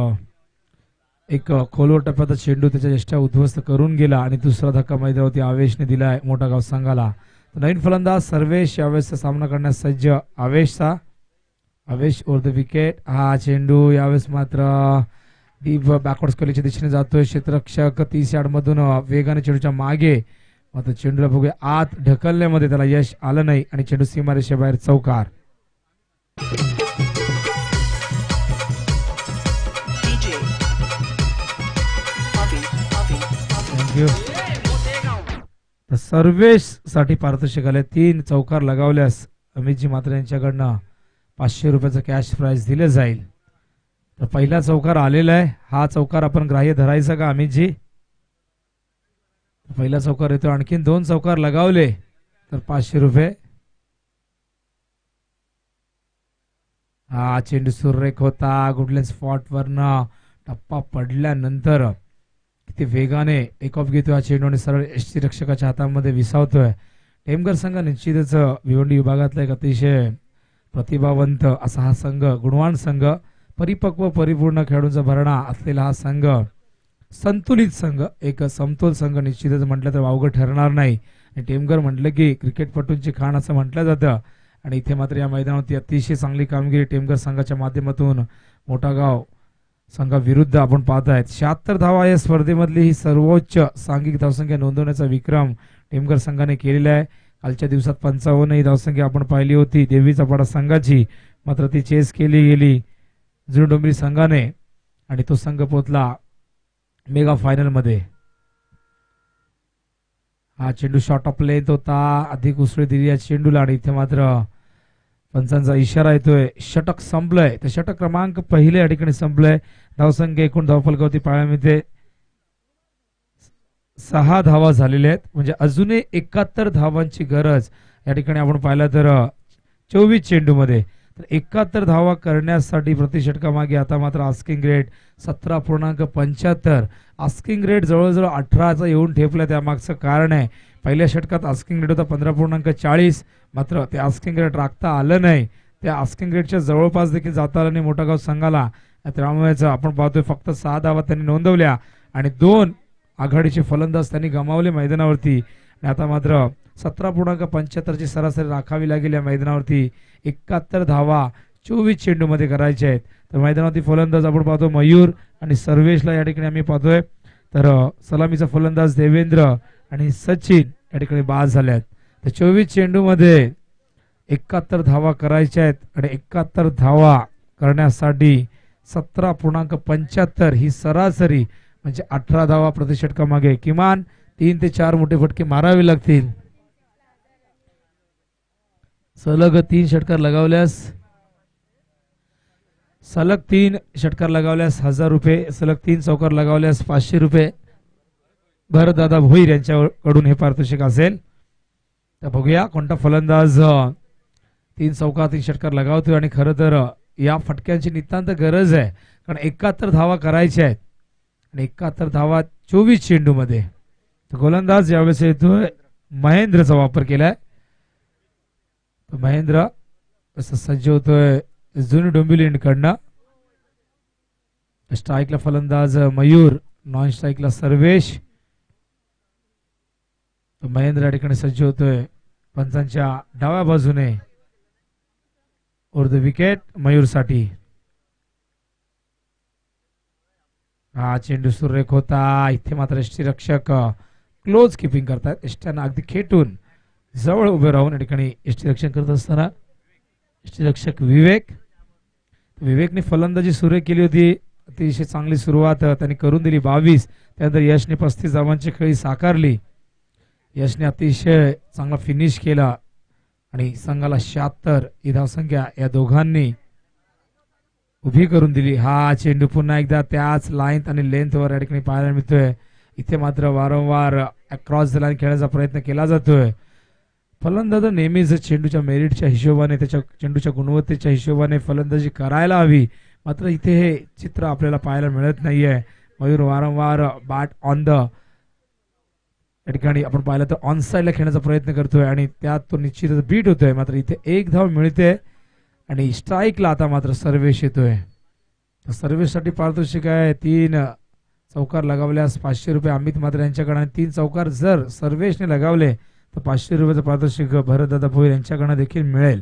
B: एक खोलवर टप्प्याचा चेंडू त्याच्या यष्ट्या उद्ध्वस्त करून गेला आणि दुसरा धक्का मैदानावरती आवेशने दिलाय मोठा गाव संघाला. नवीन फलंदाज सर्वेश यावेळेसचा सामना करण्यास सज्ज. आवेश ओव्हर द विकेट. हा चेंडू यावेळेस मात्र डीप बॅकवर्ड स्कलीच्या दिशेने जातोय. क्षेत्ररक्षक 30 यार्ड मधून वेगाने चेंडूच्या मागे, मात्र चेंडूला बघूया आत ढकलण्यामध्ये त्याला यश आलं नाही आणि चेंडू सीमारेषेबाहेर चौकार. सर्वेश साठी पारितोषिक आले. 3 चौकार लगावल्यास अमितजी मात्र यांच्याकडनं 500 रुपयाचं कॅश प्राइज दिले जाईल. तर पहिला चौकार आलेला आहे. हा चौकार आपण ग्राह्य धरायचा का अमितजी? पहिला चौकार येतो. आणखीन 2 चौकार लगावले तर 500 रुपये. हा चेंडू सुरेख होता. गुडलँड स्पॉट वरनं टप्पा पडल्यानंतर किती वेगाने टेक ऑफ घेतोय हा चेंडू आणि सरळ यष्टी रक्षकाच्या हातामध्ये विसावतोय. टेमघर संघ निश्चितच भिवंडी विभागातला एक अतिशय प्रतिभावंत असा हा संघ, गुणवान संघ, परिपक्व परिपूर्ण खेळाडूंचा भरणा असलेला हा संघ, संतुलित संघ, एक समतोल संघ निश्चितच म्हटलं तर वावगं ठरणार नाही. आणि टेमघर म्हटलं की क्रिकेटपटूंची खाण असं म्हटलं जातं. आणि इथे मात्र या मैदानावरती अतिशय चांगली कामगिरी टेमघर संघाच्या माध्यमातून मोठागाव संघाविरुद्ध आपण पाहत आहेत. 76 धावा या स्पर्धेमधली ही सर्वोच्च सांघिक धावसंख्या नोंदवण्याचा विक्रम टेमघर संघाने केलेला आहे. कालच्या दिवसात 55 ही धावसंख्या आपण पाहिली होती देवीचा पाडा संघाची, मात्र ती चेस केली गेली जुनी डोंबिवली संघाने आणि तो संघ पोहोचला मेगा फायनल मध्ये. हा चेंडू शॉट ऑफ लेंथ होता, अधिक उसळी दिली या चेंडूला आणि इथे मात्र पंचांचा इशारा येतोय षटक संपलंय. तर षटक क्रमांक पहिले या ठिकाणी संपलंय. धावसंख्या एकूण धावफलकावरती पाहायला मिळते 6 धावा झालेल्या आहेत, म्हणजे अजूनही 71 धावांची गरज या ठिकाणी आपण पाहिलं तर 24 चेंडू मध्ये. तर 71 धावा करण्यासाठी प्रति षटकामागे आता मात्र आस्किंग रेट 17.75. आस्किंग रेट जवळजवळ 18चा येऊन ठेपला. त्यामागचं कारण आहे पहिल्या षटकात आस्किंग रेट होता 15.40, मात्र ते आस्किंग रेट राखता आलं नाही. त्या आस्किंग रेटच्या जवळपास देखील जाता आलं नाही मोठागाव संघाला. त्यामुळे आपण पाहतोय फक्त 6 धावा त्यांनी नोंदवल्या आणि 2 आघाडीचे फलंदाज त्यांनी गमावले मैदानावरती. आणि आता मात्र 17.75ची सरासरी राखावी लागेल या मैदानावरती. 71 धावा 24 चेंडू मध्ये करायचे आहेत. तर मैदानावरती फलंदाज आपण पाहतो मयूर आणि सर्वेशला या ठिकाणी आम्ही पाहतोय. तर सलामीचा फलंदाज देवेंद्र आणि सचिन या ठिकाणी बाद झाले आहेत. तर 24 चेंडू मध्ये 71 धावा करायच्या आहेत आणि 71 धावा करण्यासाठी 17.75 ही सरासरी, म्हणजे 18 धावा प्रति षटकामागे किमान 3 ते 4 मोठे फटके मारावे लागतील. सलग 3 षटकार लगावल्यास 1000 रुपये, सलग 3 चौकार लगावल्यास 500 रुपये भरतदादा भोईर यांच्याकडून हे पारितोषिक असेल. तर बघूया कोणता फलंदाज 3 चौकार 3 षटकार लगावतोय. आणि खरं तर या फटक्यांची नितांत गरज आहे, कारण 71 धावा करायच्या आहेत आणि 71 धावा 24 चेंडू मध्ये. तर गोलंदाज यावेळेस येतोय महेंद्रचा वापर केलाय. तर महेंद्र असं सज्ज होतोय जुनी डोंबिवली कडनं. स्ट्राईकला फलंदाज मयूर, नॉन स्ट्राईकला सर्वेश. महेंद्र या ठिकाणी सज्ज होतोय पंचांच्या डाव्या बाजूने द विकेट मयूर साठी. हा चेंडू सुरेख होता. इथे मात्र यष्टीरक्षक क्लोज किपिंग करतात. यष्ट्यांना अगदी खेटून जवळ उभे राहून या ठिकाणी यष्टीरक्षण करत असताना यष्टीरक्षक विवेकने फलंदाजी सुरेख केली होती. अतिशय चांगली सुरुवात त्यांनी करून दिली 22. त्यानंतर यशने 35 धावांची खेळी साकारली. यशने अतिशय चांगला फिनिश केला आणि संघाला 76 ही धावसंख्या या दोघांनी उभी करून दिली. हा चेंडू पुन्हा एकदा त्याच लाईन आणि लेंथवर या ठिकाणी पाहायला मिळतोय. इथे मात्र वारंवार अक्रॉस द लाईन खेळण्याचा प्रयत्न केला जातोय. फलंदाज नेहमीच चेंडूच्या मेरिटच्या हिशोबाने, त्याच्या चेंडूच्या गुणवत्तेच्या हिशोबाने फलंदाजी करायला हवी, मात्र इथे हे चित्र आपल्याला पाहायला मिळत नाहीये. मयूर वारंवार बॅट ऑन द या ठिकाणी आपण पाहिलं तर ऑन साइडला खेळण्याचा प्रयत्न करतोय आणि त्यात तो निश्चितच बीट होतोय. मात्र इथे 1 धाव मिळते आणि स्ट्राईकला आता मात्र सर्वेश येतोय. सर्वेशसाठी पारितोषिक आहे 3 चौकार लगावल्यास 500 रुपये अमित मात्र यांच्याकडे. 3 चौकार जर सर्वेशने लगावले तर 500 रुपयाचं पारितोषिक भरतदादा भोईर यांच्याकडे देखील मिळेल.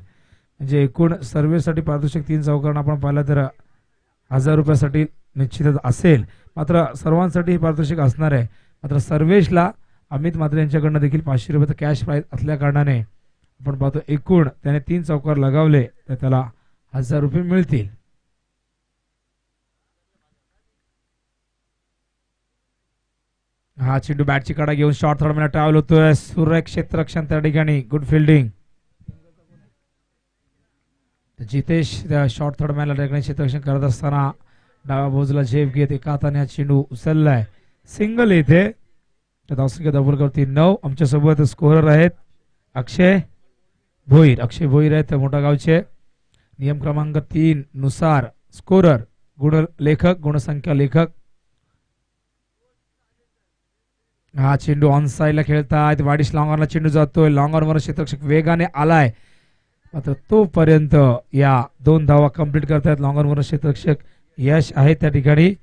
B: म्हणजे एकूण सर्वेसाठी पारितोषिक 3 चौकार आपण पाहिलं तर 1000 रुपयासाठी निश्चितच असेल. मात्र सर्वांसाठी हे पारितोषिक असणार आहे. मात्र सर्वेशला अमित मात्र यांच्याकडनं देखील 500 रुपयाचं कॅश प्राइज असल्या कारणाने आपण पाहतो एकूण त्याने 3 चौकार लगावले तर त्याला 1000 रुपये मिळतील. हा चेंडू बॅटची कडा घेऊन शॉर्ट थर्ड मध्ये ट्रॅव्हल होतोय. सुरेख क्षेत्ररक्षण त्या ठिकाणी, गुड फिल्डिंग. जितेश त्या शॉर्ट थर्ड मॅनला ठिकाणी क्षेत्ररक्षण करत असताना डाव्या बाजूला झेप घेत एका हाताने हा चेंडू उचललाय. सिंगल येथे. धावसंख्या धावफलकावरती 9. आमच्यासोबत स्कोरर आहेत अक्षय भोईर आहेत मोठागावचे. नियम क्रमांक 3 नुसार स्कोरर गुणलेखक, गुणसंख्या लेखक. हा चेंडू ऑन साइडला खेळतायत. वाडिश लॉंग ऑनला चेंडू जातोय. लॉंग ऑनवर क्षेत्ररक्षक वेगाने आलाय, मात्र तोपर्यंत या 2 धावा कंप्लीट करतायत लॉंग ऑनवर क्षेत्ररक्षक यश आहे त्या ठिकाणी.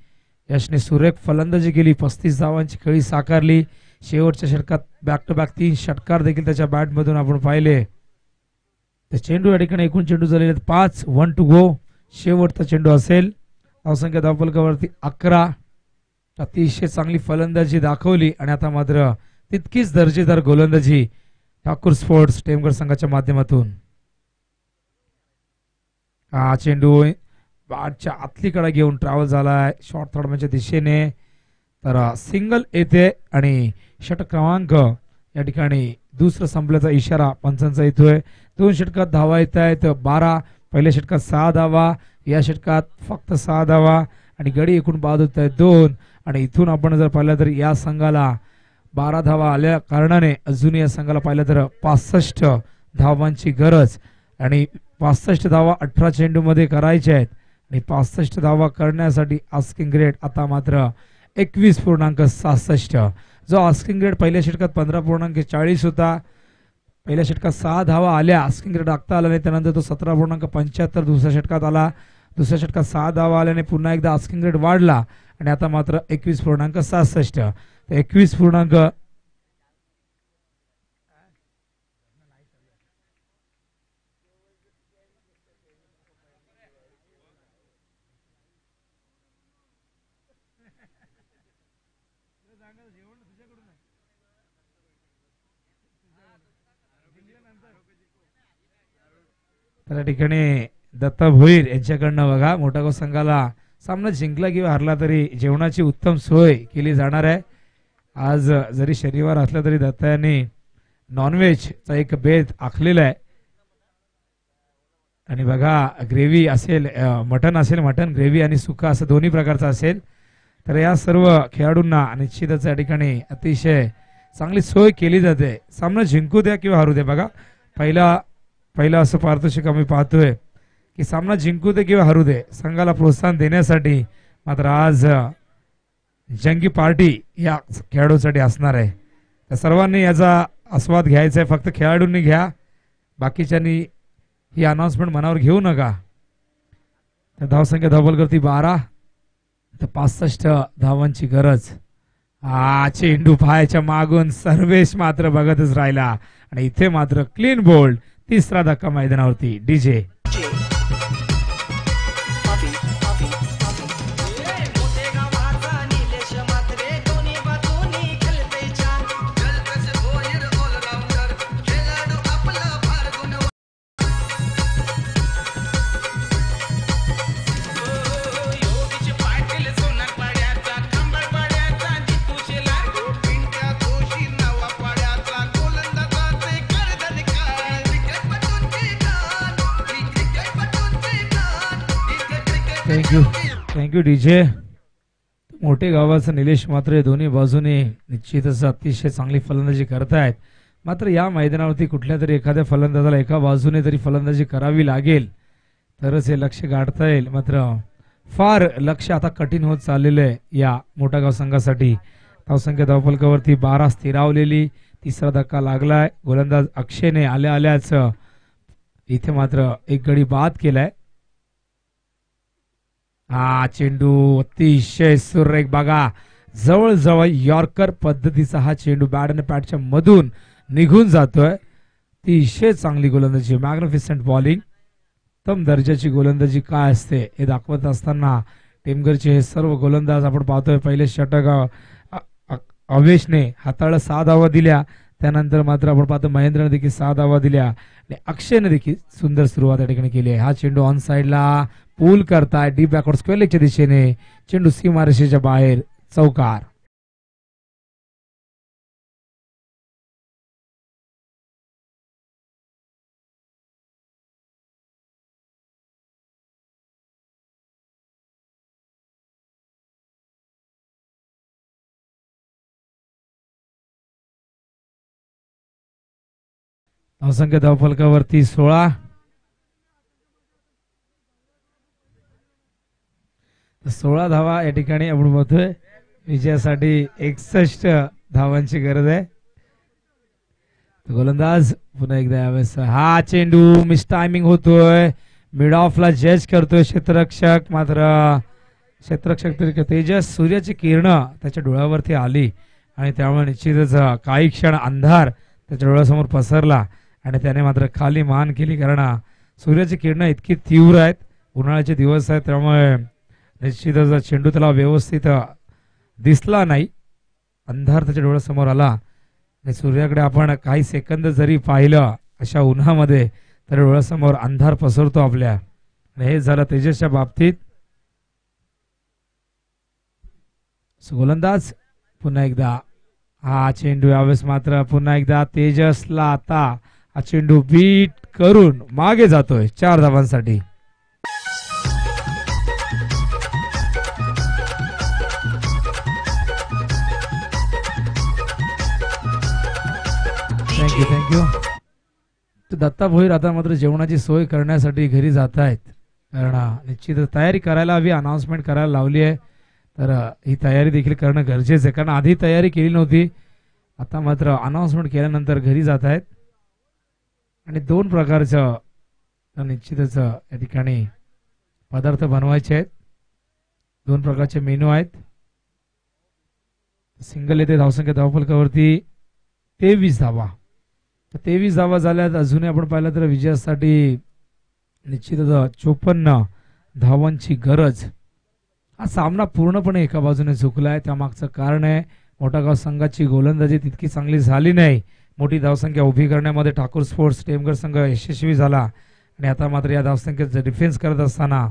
B: यशने सुरेख फलंदाजी केली. 35 धावांची खेळी साकारली. शेवटच्या षटकात बॅक टू बॅक 3 षटकार देखील त्याच्या बॅटमधून आपण पाहिले. तर चेंडू या ठिकाणी एकूण चेंडू झालेले आहेत 5. 1 टू गो. शेवटचा चेंडू असेल. धावसंख्या धावफलकावरती 11. अतिशय चांगली फलंदाजी दाखवली आणि आता मात्र तितकीच दर्जेदार गोलंदाजी ठाकूर स्पोर्ट्स टेमघर संघाच्या माध्यमातून. हा चेंडू बॅटच्या आतलीकडे घेऊन ट्रॅव्हल झालाय शॉर्ट थर्डमॅनच्या दिशेने. तर सिंगल येते आणि षटक क्रमांक या ठिकाणी दुसरं संपल्याचा इशारा पंचांचा येतोय. 2 षटकात धावा येत आहेत 12. पहिल्या षटकात 6 धावा, या षटकात फक्त 6 धावा आणि गडी एकूण बाद होत आहेत 2. आणि इथून आपण जर पाहिलं तर या संघाला 12 धावा आल्या कारणाने अजून या संघाला पाहिलं तर 65 धावांची गरज आणि 65 धावा 18 चेंडू मध्ये करायच्या आहेत आणि 65 धावा करण्यासाठी आस्किंग रेट आता मात्र 21.66. जो आस्किंग रेट पहिल्या षटकात 15.40 होता. पहिल्या षटकात 6 धावा आल्या, आस्किंग रेट आखता आला नाही, त्यानंतर तो 17.75 दुसऱ्या षटकात आला. दुसऱ्या षटकात 6 धावा आल्याने पुन्हा एकदा आस्किंग रेट वाढला आणि आता मात्र 21.66. 21. त्या ठिकाणी दत्ता भोईर यांच्याकडनं बघा मोठागाव संघाला सामना जिंकला किंवा हरला तरी जेवणाची उत्तम सोय केली जाणार आहे. आज जरी शनिवार असला तरी दत्ता यांनी नॉनव्हेजचा एक बेत आखलेला आहे आणि बघा ग्रेव्ही असेल, मटन असेल, मटन ग्रेव्ही आणि सुका असं दोन्ही प्रकारचं असेल. तर या सर्व खेळाडूंना निश्चितच या ठिकाणी अतिशय चांगली सोय केली जाते. सामना जिंकू द्या किंवा हरू द्या. बघा पहिला असं पारितोषिक आम्ही पाहतोय की सामना जिंकू दे किंवा हरू दे, संघाला प्रोत्साहन देण्यासाठी मात्र आज जंगी पार्टी या खेळाडूंसाठी असणार आहे. तर सर्वांनी याचा आस्वाद घ्यायचा आहे. फक्त खेळाडूंनी घ्या, बाकीच्यांनी ही अनाउन्समेंट मनावर घेऊ नका. तर धावसंख्या धावफलकावरती 12. तर 65 धावांची गरज. चेंडू पायाच्या मागून सर्वेश मात्र बघतच राहिला आणि इथे मात्र क्लीन बोल्ड. 3रा धक्का मैदानावरती. DJ thank you DJ. मोठे गावाचं निलेश मात्र दोन्ही बाजूने निश्चितच अतिशय चांगली फलंदाजी करतायत. मात्र या मैदानावरती कुठल्या तरी एखाद्या फलंदाजाला एका बाजूने तरी फलंदाजी करावी लागेल तरच हे लक्ष गाठता येईल. मात्र फार लक्ष आता कठीण होत चाललेलं आहे या मोठा गाव संघासाठी. धावसंख्या धावफलकावरती 12 स्थिरावलेली. 3रा धक्का लागलाय. गोलंदाज अक्षयने आल्याच इथे मात्र एक गडी बाद केलाय. चेंडू अतिशय सुरेख. बघा जवळजवळ यॉर्कर पद्धतीचा हा चेंडू बॅट आणि पॅडच्या मधून निघून जातोय. अतिशय चांगली गोलंदाजी, मॅग्निफिसंट बॉलिंग. उत्तम दर्जाची गोलंदाजी काय असते हे दाखवत असताना टेमघरचे हे सर्व गोलंदाज आपण पाहतोय. पहिले षटक अवेशने हाताळा 6 धावा दिल्या, त्यानंतर मात्र आपण पाहतो महेंद्रने देखील 6 धावा दिल्या आणि अक्षयने देखील सुंदर सुरुवात या ठिकाणी केली आहे. हा चेंडू ऑन साइडला पूल करताय डीप बॅकवर्ड स्क्वेअर लेगच्या दिशेने. चेंडू सीमारेषेच्या बाहेर. चौकार. धावसंख्या धावफलकावरती 16. 16 धावा या ठिकाणी आपण बघतोय. विजयासाठी 61 धावांची गरज आहे. गोलंदाज पुन्हा एकदा यावेळेस हा चेंडू मिस टायमिंग होतोय. मिड ऑफला जज करतोय क्षेत्ररक्षक. मात्र क्षेत्ररक्षक तेजस सूर्याची किरण त्याच्या डोळ्यावरती आली आणि त्यामुळे निश्चितच काही क्षण अंधार त्याच्या डोळ्यासमोर पसरला आणि त्याने मात्र खाली मान केली, कारण सूर्याची किरणं इतकी तीव्र आहेत, उन्हाळ्याचे दिवस आहेत, त्यामुळे निश्चितच चेंडू त्याला व्यवस्थित दिसला नाही. अंधार त्याच्या डोळ्यासमोर आला आणि सूर्याकडे आपण काही सेकंद जरी पाहिलं अशा उन्हामध्ये तर डोळ्यासमोर अंधार पसरतो आपल्या. आणि हे झालं तेजसच्या बाबतीत. गोलंदाज पुन्हा एकदा हा चेंडू, यावेळेस मात्र पुन्हा एकदा तेजसला आता हा चेंडू बीट करून मागे जातोय 4 धावांसाठी. थँक्यू. दत्ता भोईर आता मात्र जेवणाची सोय करण्यासाठी घरी जात आहेत, कारण निश्चित तयारी करायला हवी, अनाउन्समेंट करायला लावली आहे, तर ही तयारी देखील करणं गरजेचं आहे, कारण आधी तयारी केली नव्हती, आता मात्र अनाउन्समेंट केल्यानंतर घरी जात आहेत. आणि 2 प्रकारचं निश्चितच या ठिकाणी पदार्थ बनवायचे आहेत, 2 प्रकारचे मेनू आहेत. सिंगल येते धावसंख्या धावफलकावरती 23 धावा. 23 धावा झाल्यात. अजूनही आपण पाहिलं तर विजयासाठी निश्चितच 54 धावांची गरज. हा सामना पूर्णपणे एका बाजूने झुकलाय, त्यामागचं कारण आहे मोठागाव संघाची गोलंदाजी तितकी चांगली झाली नाही. मोठी धावसंख्या उभी करण्यामध्ये ठाकूर स्पोर्ट्स टेमघर संघ यशस्वी झाला आणि आता मात्र या धावसंख्येचं डिफेन्स करत असताना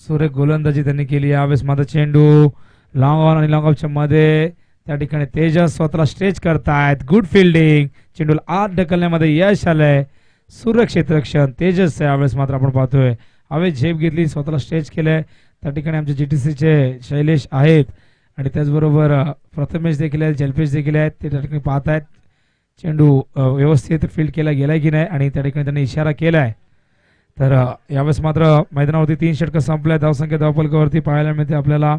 B: सुरेख गोलंदाजी त्यांनी केली. यावेळेस मात्र चेंडू लॉंग ऑन आणि लॉंग ऑफच्या मध्ये त्या ठिकाणी तेजस स्वतःला स्ट्रेच करतायत. गुड फिल्डिंग, चेंडूला आत ढकलण्यामध्ये यश आलंय. सुरक्षित रक्षण तेजस यावेळेस मात्र आपण पाहतोय हवेत झेप घेतली, स्वतःला स्ट्रेच केलंय. त्या ठिकाणी आमचे जीटीसीचे शैलेश आहेत आणि त्याचबरोबर प्रथमेश देखील आहेत, जलपेश देखील आहेत, ते त्या ठिकाणी पाहत आहेत चेंडू व्यवस्थित फील्ड केला गेलाय की नाही, आणि त्या ठिकाणी त्यांनी इशारा केलाय. तर यावेळेस मात्र मैदानावरती 3 षटकं संपल्या. धावसंख्या धावफलकावरती पाहायला मिळते आपल्याला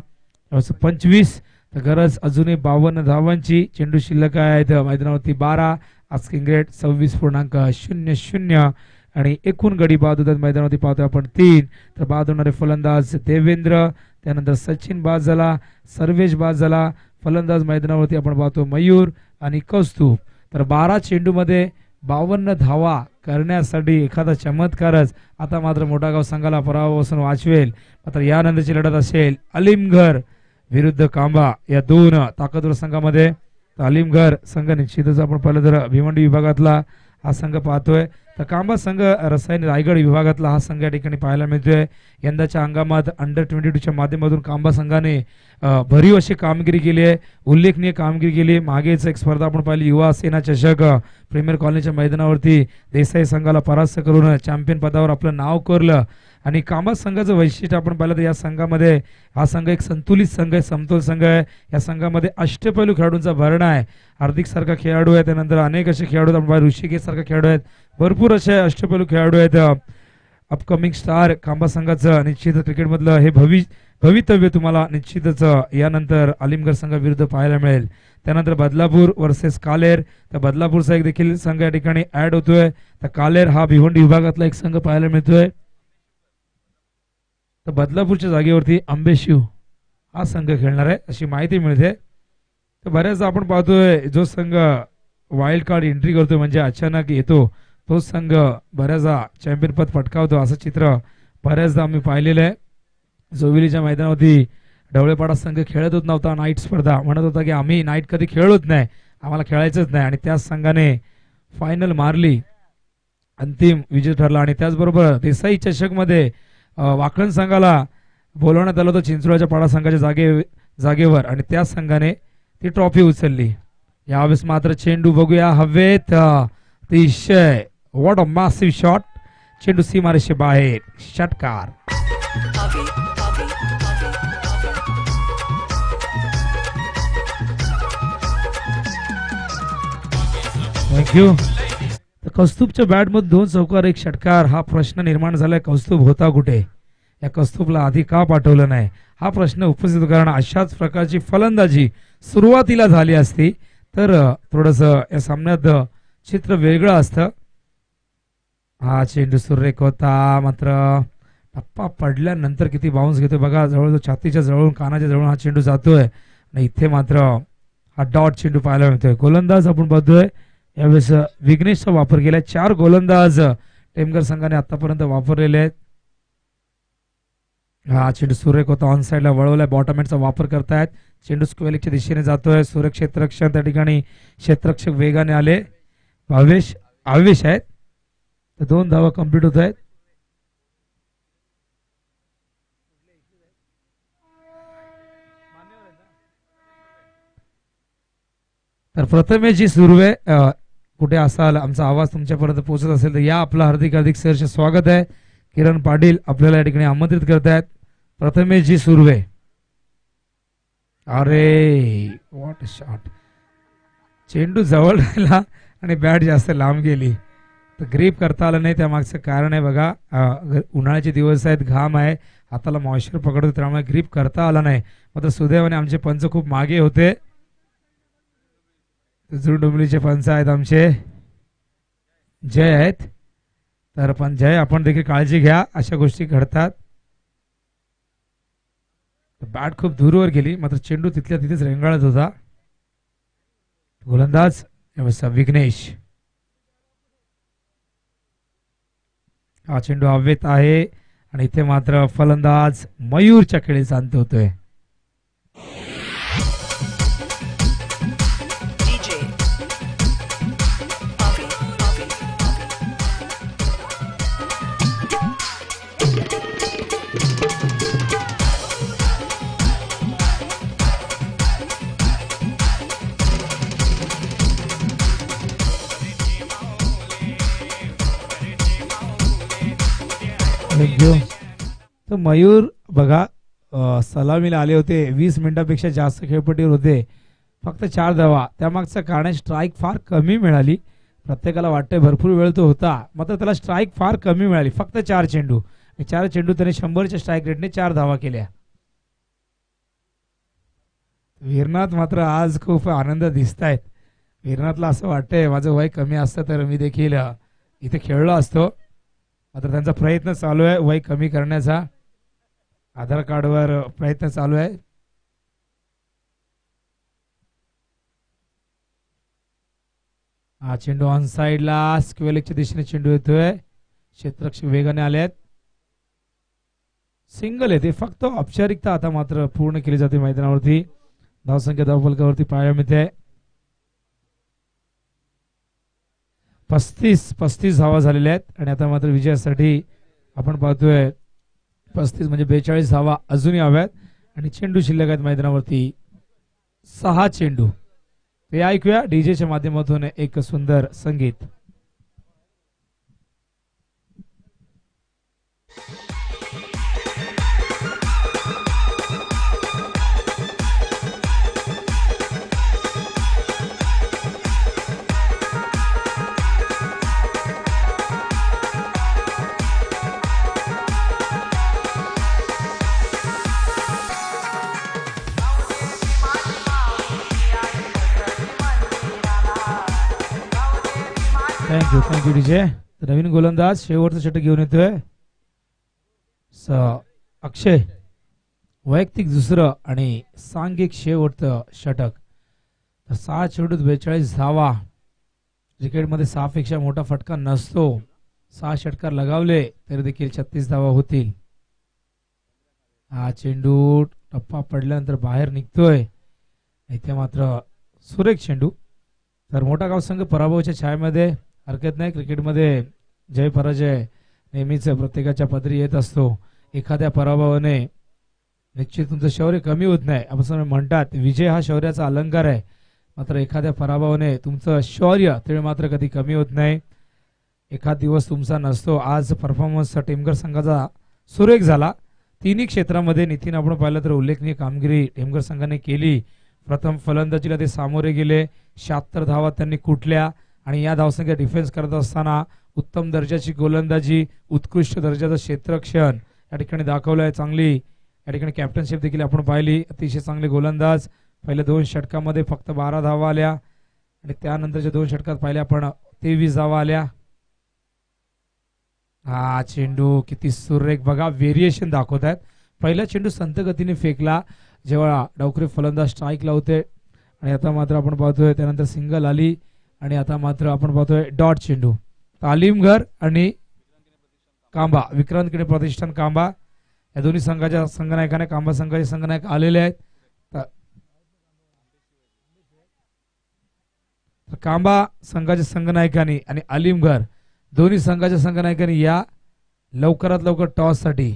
B: 25. तर गरज अजूनही 52 धावांची. चेंडू शिल्लक आहेत मैदानावरती 12. आस्किंग रेट 26.00 आणि एकूण गडी बाद होतात मैदानावरती पाहतोय आपण 3. तर बाद होणारे फलंदाज देवेंद्र, त्यानंतर सचिन बाद झाला, सर्वेश बाद झाला. फलंदाज मैदानावरती आपण पाहतो मयूर आणि कौस्तुभ. तर 12 चेंडूमध्ये 52 धावा करण्यासाठी एखादा चमत्कारच आता मात्र मोठागाव संघाला पराभवापासून वाचवेल. मात्र यानंतरची लढत असेल अलीमघर विरुद्ध कांबा या 2 ताकदवर संघामध्ये. अलीमघर संघ निश्चितच आपण पाहिलं तर भिवंडी विभागातला हा संघ पाहतोय, तर कांबा संघ रसायन रायगड विभागातला हा संघ या ठिकाणी पाहायला मिळतोय. यंदाच्या हंगामात अंडर-22च्या माध्यमातून कांबा संघाने भरीव अशी कामगिरी केली आहे, उल्लेखनीय कामगिरी केली. मागेच एक स्पर्धा आपण पाहिली युवा सेना चषक प्रीमियर कॉलनीच्या मैदानावरती देसाई संघाला परास्त करून चॅम्पियन पदावर आपलं नाव कोरलं. आणि कांबा संघाचं वैशिष्ट्य आपण पाहिलं तर या संघामध्ये हा संघ एक संतुलित संघ आहे, समतोल संघ आहे. या संघामध्ये अष्टपैलू खेळाडूंचा भरणा आहे. हार्दिक सारखा खेळाडू आहे, त्यानंतर अनेक असे खेळाडू आपण ऋषिकेश सारखा खेळाडू आहेत, भरपूर असे अष्टपैलू खेळाडू आहेत. अपकमिंग स्टार कांबा संघाचं निश्चित क्रिकेटमधलं हे भवितव्य तुम्हाला निश्चितच यानंतर अलीमघर संघाविरुद्ध पाहायला मिळेल. त्यानंतर बदलापूर वर्सेस कालेर, तर बदलापूरचा एक देखील संघ या ठिकाणी ऍड होतोय. तर कालेर हा भिवंडी विभागातला एक संघ पाहायला मिळतोय. तर बदलापूरच्या जागेवरती आंबेशिव हा संघ खेळणार आहे अशी माहिती मिळते. तर बऱ्याचदा आपण पाहतोय जो संघ वाईल्ड कार्ड एंट्री करतो म्हणजे अचानक येतो तो संघ बऱ्याचदा चॅम्पियन पद पटकावतो, असं चित्र बऱ्याचदा आम्ही पाहिलेलं आहे. जोविलीच्या मैदानावरती ढवळेपाडा संघ खेळतच नव्हता नाईट स्पर्धा, म्हणत होता की आम्ही नाईट कधी खेळलोच नाही, आम्हाला खेळायचंच नाही, आणि त्याच संघाने फायनल मारली, अंतिम विजय ठरला. आणि त्याचबरोबर देसाई चषकमध्ये वाकण संघाला बोलवण्यात आलं होतं चिंचोळ्याच्या पाडा संघाच्या जागेवर आणि त्या संघाने ती ट्रॉफी उचलली. यावेळेस मात्र चेंडू बघूया हवेत, अतिशय व्हॉट अ मॅसिव्ह शॉट, चेंडू सीमारेषे बाहेर, षटकार. थँक्यू. कौस्तुभच्या बॅटमध्ये 2 चौकार 1 षटकार हा प्रश्न निर्माण झालाय. कौस्तुभ होता कुठे? या कौस्तुभला आधी का पाठवलं नाही हा प्रश्न उपस्थित कारण अशाच प्रकारची फलंदाजी सुरुवातीला झाली असती तर थोडस या सामन्यात चित्र वेगळं असतं. हा चेंडू सुरेख होता, मात्र टप्पा पडल्यानंतर किती बाउन्स घेतोय बघा, जवळजवळ छातीच्या जवळून कानाच्या जवळून हा चेंडू जातोय आणि इथे मात्र हा डॉट चेंडू पाहायला मिळतोय. गोलंदाज आपण बघतोय यावेळेस विघ्नेशचा वापर केला. 4 गोलंदाज टेमघर संघाने आतापर्यंत वापरलेले आहेत. हा चेंडू सुरेख होता, ऑन साईडला वळवलाय, बॉटम हँडचा वापर करतायत. चेंडू स्क्वेअरच्या दिशेने जातोय. सुरेख क्षेत्ररक्षण त्या ठिकाणी, क्षेत्ररक्षक वेगाने आले. आवेश आहेत. तर 2 धावा कंप्लीट होत आहेत. तर प्रथमेशजी सुर्वे, कुठे असाल, आमचा आवाज तुमच्यापर्यंत पोहोचत असेल तर या, आपलं हार्दिक हार्दिक सहर्ष स्वागत आहे. किरण पाटील आपल्याला या ठिकाणी आमंत्रित करतायत. प्रथमेशजी सुर्वे. अरे व्हॉट अ शॉट. चेंडू जवळ राहिला आणि बॅट जास्त लांब गेली, तर ग्रीप करता आलं नाही. त्यामागचं कारण आहे बघा, उन्हाळ्याचे दिवस आहेत, घाम आहे, हाताला मॉइश्चर पकडतो, त्यामुळे ग्रीप करता आला नाही. मात्र सुदैवाने आमचे पंच खूप मागे होते. जुडुंबलीचे पंच आहेत आमचे, जय आहेत. तर पण जय, आपण देखील काळजी घ्या, अशा गोष्टी घडतात. बॅट खूप दूरवर गेली, मात्र चेंडू तिथल्या तिथेच रेंगाळत होता. गोलंदाज विघ्नेश. हा चेंडू हवेत आहे आणि इथे मात्र फलंदाज मयूरच्या खेळीचा अंत होतोय. तर मयूर बघा, सलामीला आले होते, 20 मिनिटांपेक्षा जास्त खेळपट्टीवर होते, फक्त 4 धावा. त्यामागचं कारण स्ट्राईक फार कमी मिळाली. प्रत्येकाला वाटतंय भरपूर वेळ तो होता, मात्र त्याला स्ट्राईक फार कमी मिळाली. फक्त 4 चेंडू, 4 चेंडू त्याने 100च्या स्ट्राईक रेटने 4 धावा केल्या. वीरनाथ मात्र आज खूप आनंद दिसतायत. वीरनाथला असं वाटतंय माझं वय कमी असतं तर मी देखील इथे खेळलो असतो. मात्र त्यांचा प्रयत्न चालू आहे वय कमी करण्याचा. आधार कार्डवर प्रयत्न चालू आहे. हा चेंडू ऑन साइडला स्क्वेअरच्या दिशेने चेंडू येतोय. क्षेत्ररक्षक वेगाने आलेत. सिंगल येते, फक्त औपचारिकता आता मात्र पूर्ण केली जाते मैदानावरती. धावसंख्या धावफलकावरती पाहायला मिळते. 35 धावा झालेल्या आहेत आणि आता मात्र विजयासाठी आपण पाहतोय 35 म्हणजे 42 धावा अजूनही हव्यात आणि चेंडू शिल्लक आहेत मैदानावरती 6 चेंडू. ते ऐकूया डीजेच्या माध्यमातून एक सुंदर संगीत. Thank you DJ. नवीन गोलंदाज शेवटचं षटक घेऊन येतोय अक्षय. वैयक्तिक दुसरं आणि सांघिक शेवटचं षटक. 6 चेंडूत 42 धावा. क्रिकेटमध्ये 6 पेक्षा मोठा फटका नसतो. 6 षटकार लगावले तरी देखील 36 धावा होतील. हा चेंडू टप्पा पडल्यानंतर बाहेर निघतोय. इथे मात्र सुरेख चेंडू. तर मोठा गाव संघ पराभवाच्या छायेमध्ये हरकत नाही. क्रिकेटमध्ये जय पराजय नेहमीच प्रत्येकाच्या पदरी येत असतो. एखाद्या पराभवाने निश्चित तुमचं शौर्य कमी होत नाही. आपण म्हणतात विजय हा शौर्याचा अलंकार आहे. मात्र एखाद्या पराभवाने तुमचं शौर्य ते मात्र कधी कमी होत नाही. एखाद दिवस तुमचा नसतो. आज परफॉर्मन्स टेमघर संघाचा सुरेख झाला. तिन्ही क्षेत्रामध्ये नितीन आपण पाहिलं तर उल्लेखनीय कामगिरी टेमघर संघाने केली. प्रथम फलंदाजीला ते सामोरे गेले. 76 धावा त्यांनी कुटल्या आणि या धावसंख्या डिफेन्स करत असताना उत्तम दर्जाची गोलंदाजी, उत्कृष्ट दर्जाचं क्षेत्ररक्षण या ठिकाणी दाखवलंय. चांगली या ठिकाणी कॅप्टनशिप देखील आपण पाहिली. अतिशय चांगले गोलंदाज. पहिल्या 2 षटकामध्ये फक्त 12 धावा आल्या आणि त्यानंतरच्या 2 षटकात पाहिल्या आपण 23 धावा आल्या. हा चेंडू किती सुरेख बघा, व्हेरिएशन दाखवत आहेत. पहिला चेंडू संत गतीने फेकला जेव्हा डावखुरी फलंदाज स्ट्राईक लावते आणि आता मात्र आपण पाहतोय त्यानंतर सिंगल आली आणि आता मात्र आपण पाहतोय डॉट चेंडू. तालीमघर आणि कांबा, विक्रांत किणे प्रतिष्ठान कांबा या दोन्ही संघाच्या संघनायकाने कांबा संघाचे संघनायक आलेले आहेत. तर कांबा संघाच्या संघनायकांनी आणि अलीमघर दोन्ही संघाच्या संघनायकांनी या लवकरात लवकर टॉस साठी.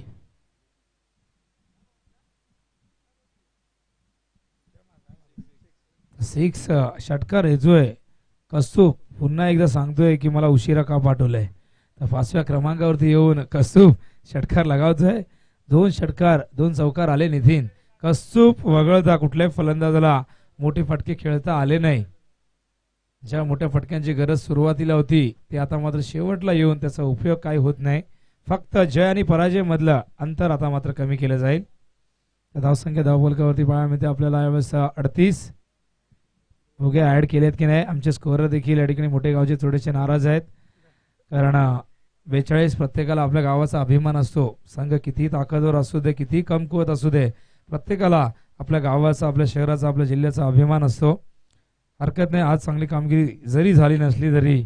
B: सिक्स षटकार हेजोय कस्तूप पुन्हा एकदा सांगतोय की मला उशिरा का पाठवलंय. तर 5व्या क्रमांकावरती येऊन कस्तूप षटकार लगावतोय. 2 षटकार 2 चौकार आले नितीन. कस्तूप वगळता कुठल्याही फलंदाजाला मोठे फटके खेळता आले नाही. ज्या मोठ्या फटक्यांची गरज सुरुवातीला होती ते आता मात्र शेवटला येऊन त्याचा उपयोग काही होत नाही. फक्त जय आणि पराजय मधलं अंतर आता मात्र कमी केलं जाईल. धावसंख्या धावफलकावरती पाहायला मिळते आपल्याला यावेळेस 38. बघूया ऍड केलेत की नाही. आमचे स्कोअर देखील या ठिकाणी मोठे गावचे थोडेसे नाराज आहेत, कारण 42 प्रत्येकाला आपल्या गावाचा अभिमान असतो. संघ किती ताकदवर असू दे, किती कमकुवत असू दे, प्रत्येकाला आपल्या गावाचा, आपल्या शहराचा, आपल्या जिल्ह्याचा अभिमान असतो. हरकत नाही, आज चांगली कामगिरी जरी झाली नसली तरी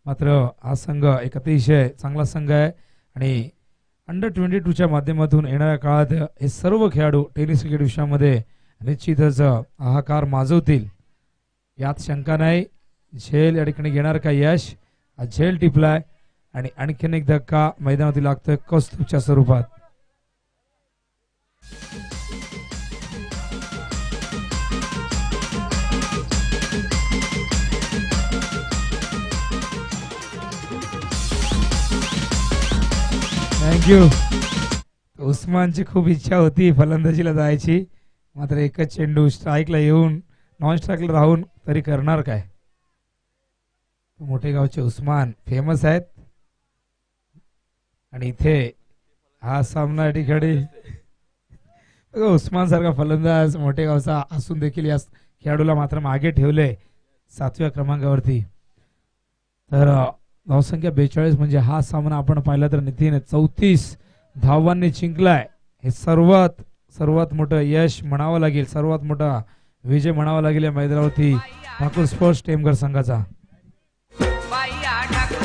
B: मात्र हा संघ एक अतिशय चांगला संघ आहे आणि अंडर 22च्या माध्यमातून येणाऱ्या काळात हे सर्व खेळाडू टेनिस क्रिकेट विश्वामध्ये निश्चितच हाहाकार माजवतील यात शंका नाही. झेल या ठिकाणी घेणार का यश? झेल टिपलाय आणि आणखीन एक धक्का मैदानावरती लागतोय कौस्तुभच्या स्वरूपात. थँक्यू. उस्मानची खूप इच्छा होती फलंदाजीला जायची, मात्र एकच चेंडू स्ट्राईकला येऊन नॉन स्ट्राईकला राहून तरी करणार काय. मोठे गावचे उस्मान फेमस आहेत आणि इथे हा सामना या ठिकाणी उस्मान सारखा फलंदाज मोठे गावचा असून देखील या खेळाडूला मात्र मागे ठेवले 7व्या क्रमांकावरती. तर धावसंख्या 42 म्हणजे हा सामना आपण पाहिला तर नितीन 34 धावांनी जिंकलाय. हे सर्वात मोठं यश म्हणावं लागेल, सर्वात मोठा विजय म्हणावा लागेल या मैदानावरती ठाकूर स्पोर्ट्स टेमघर संघाचा.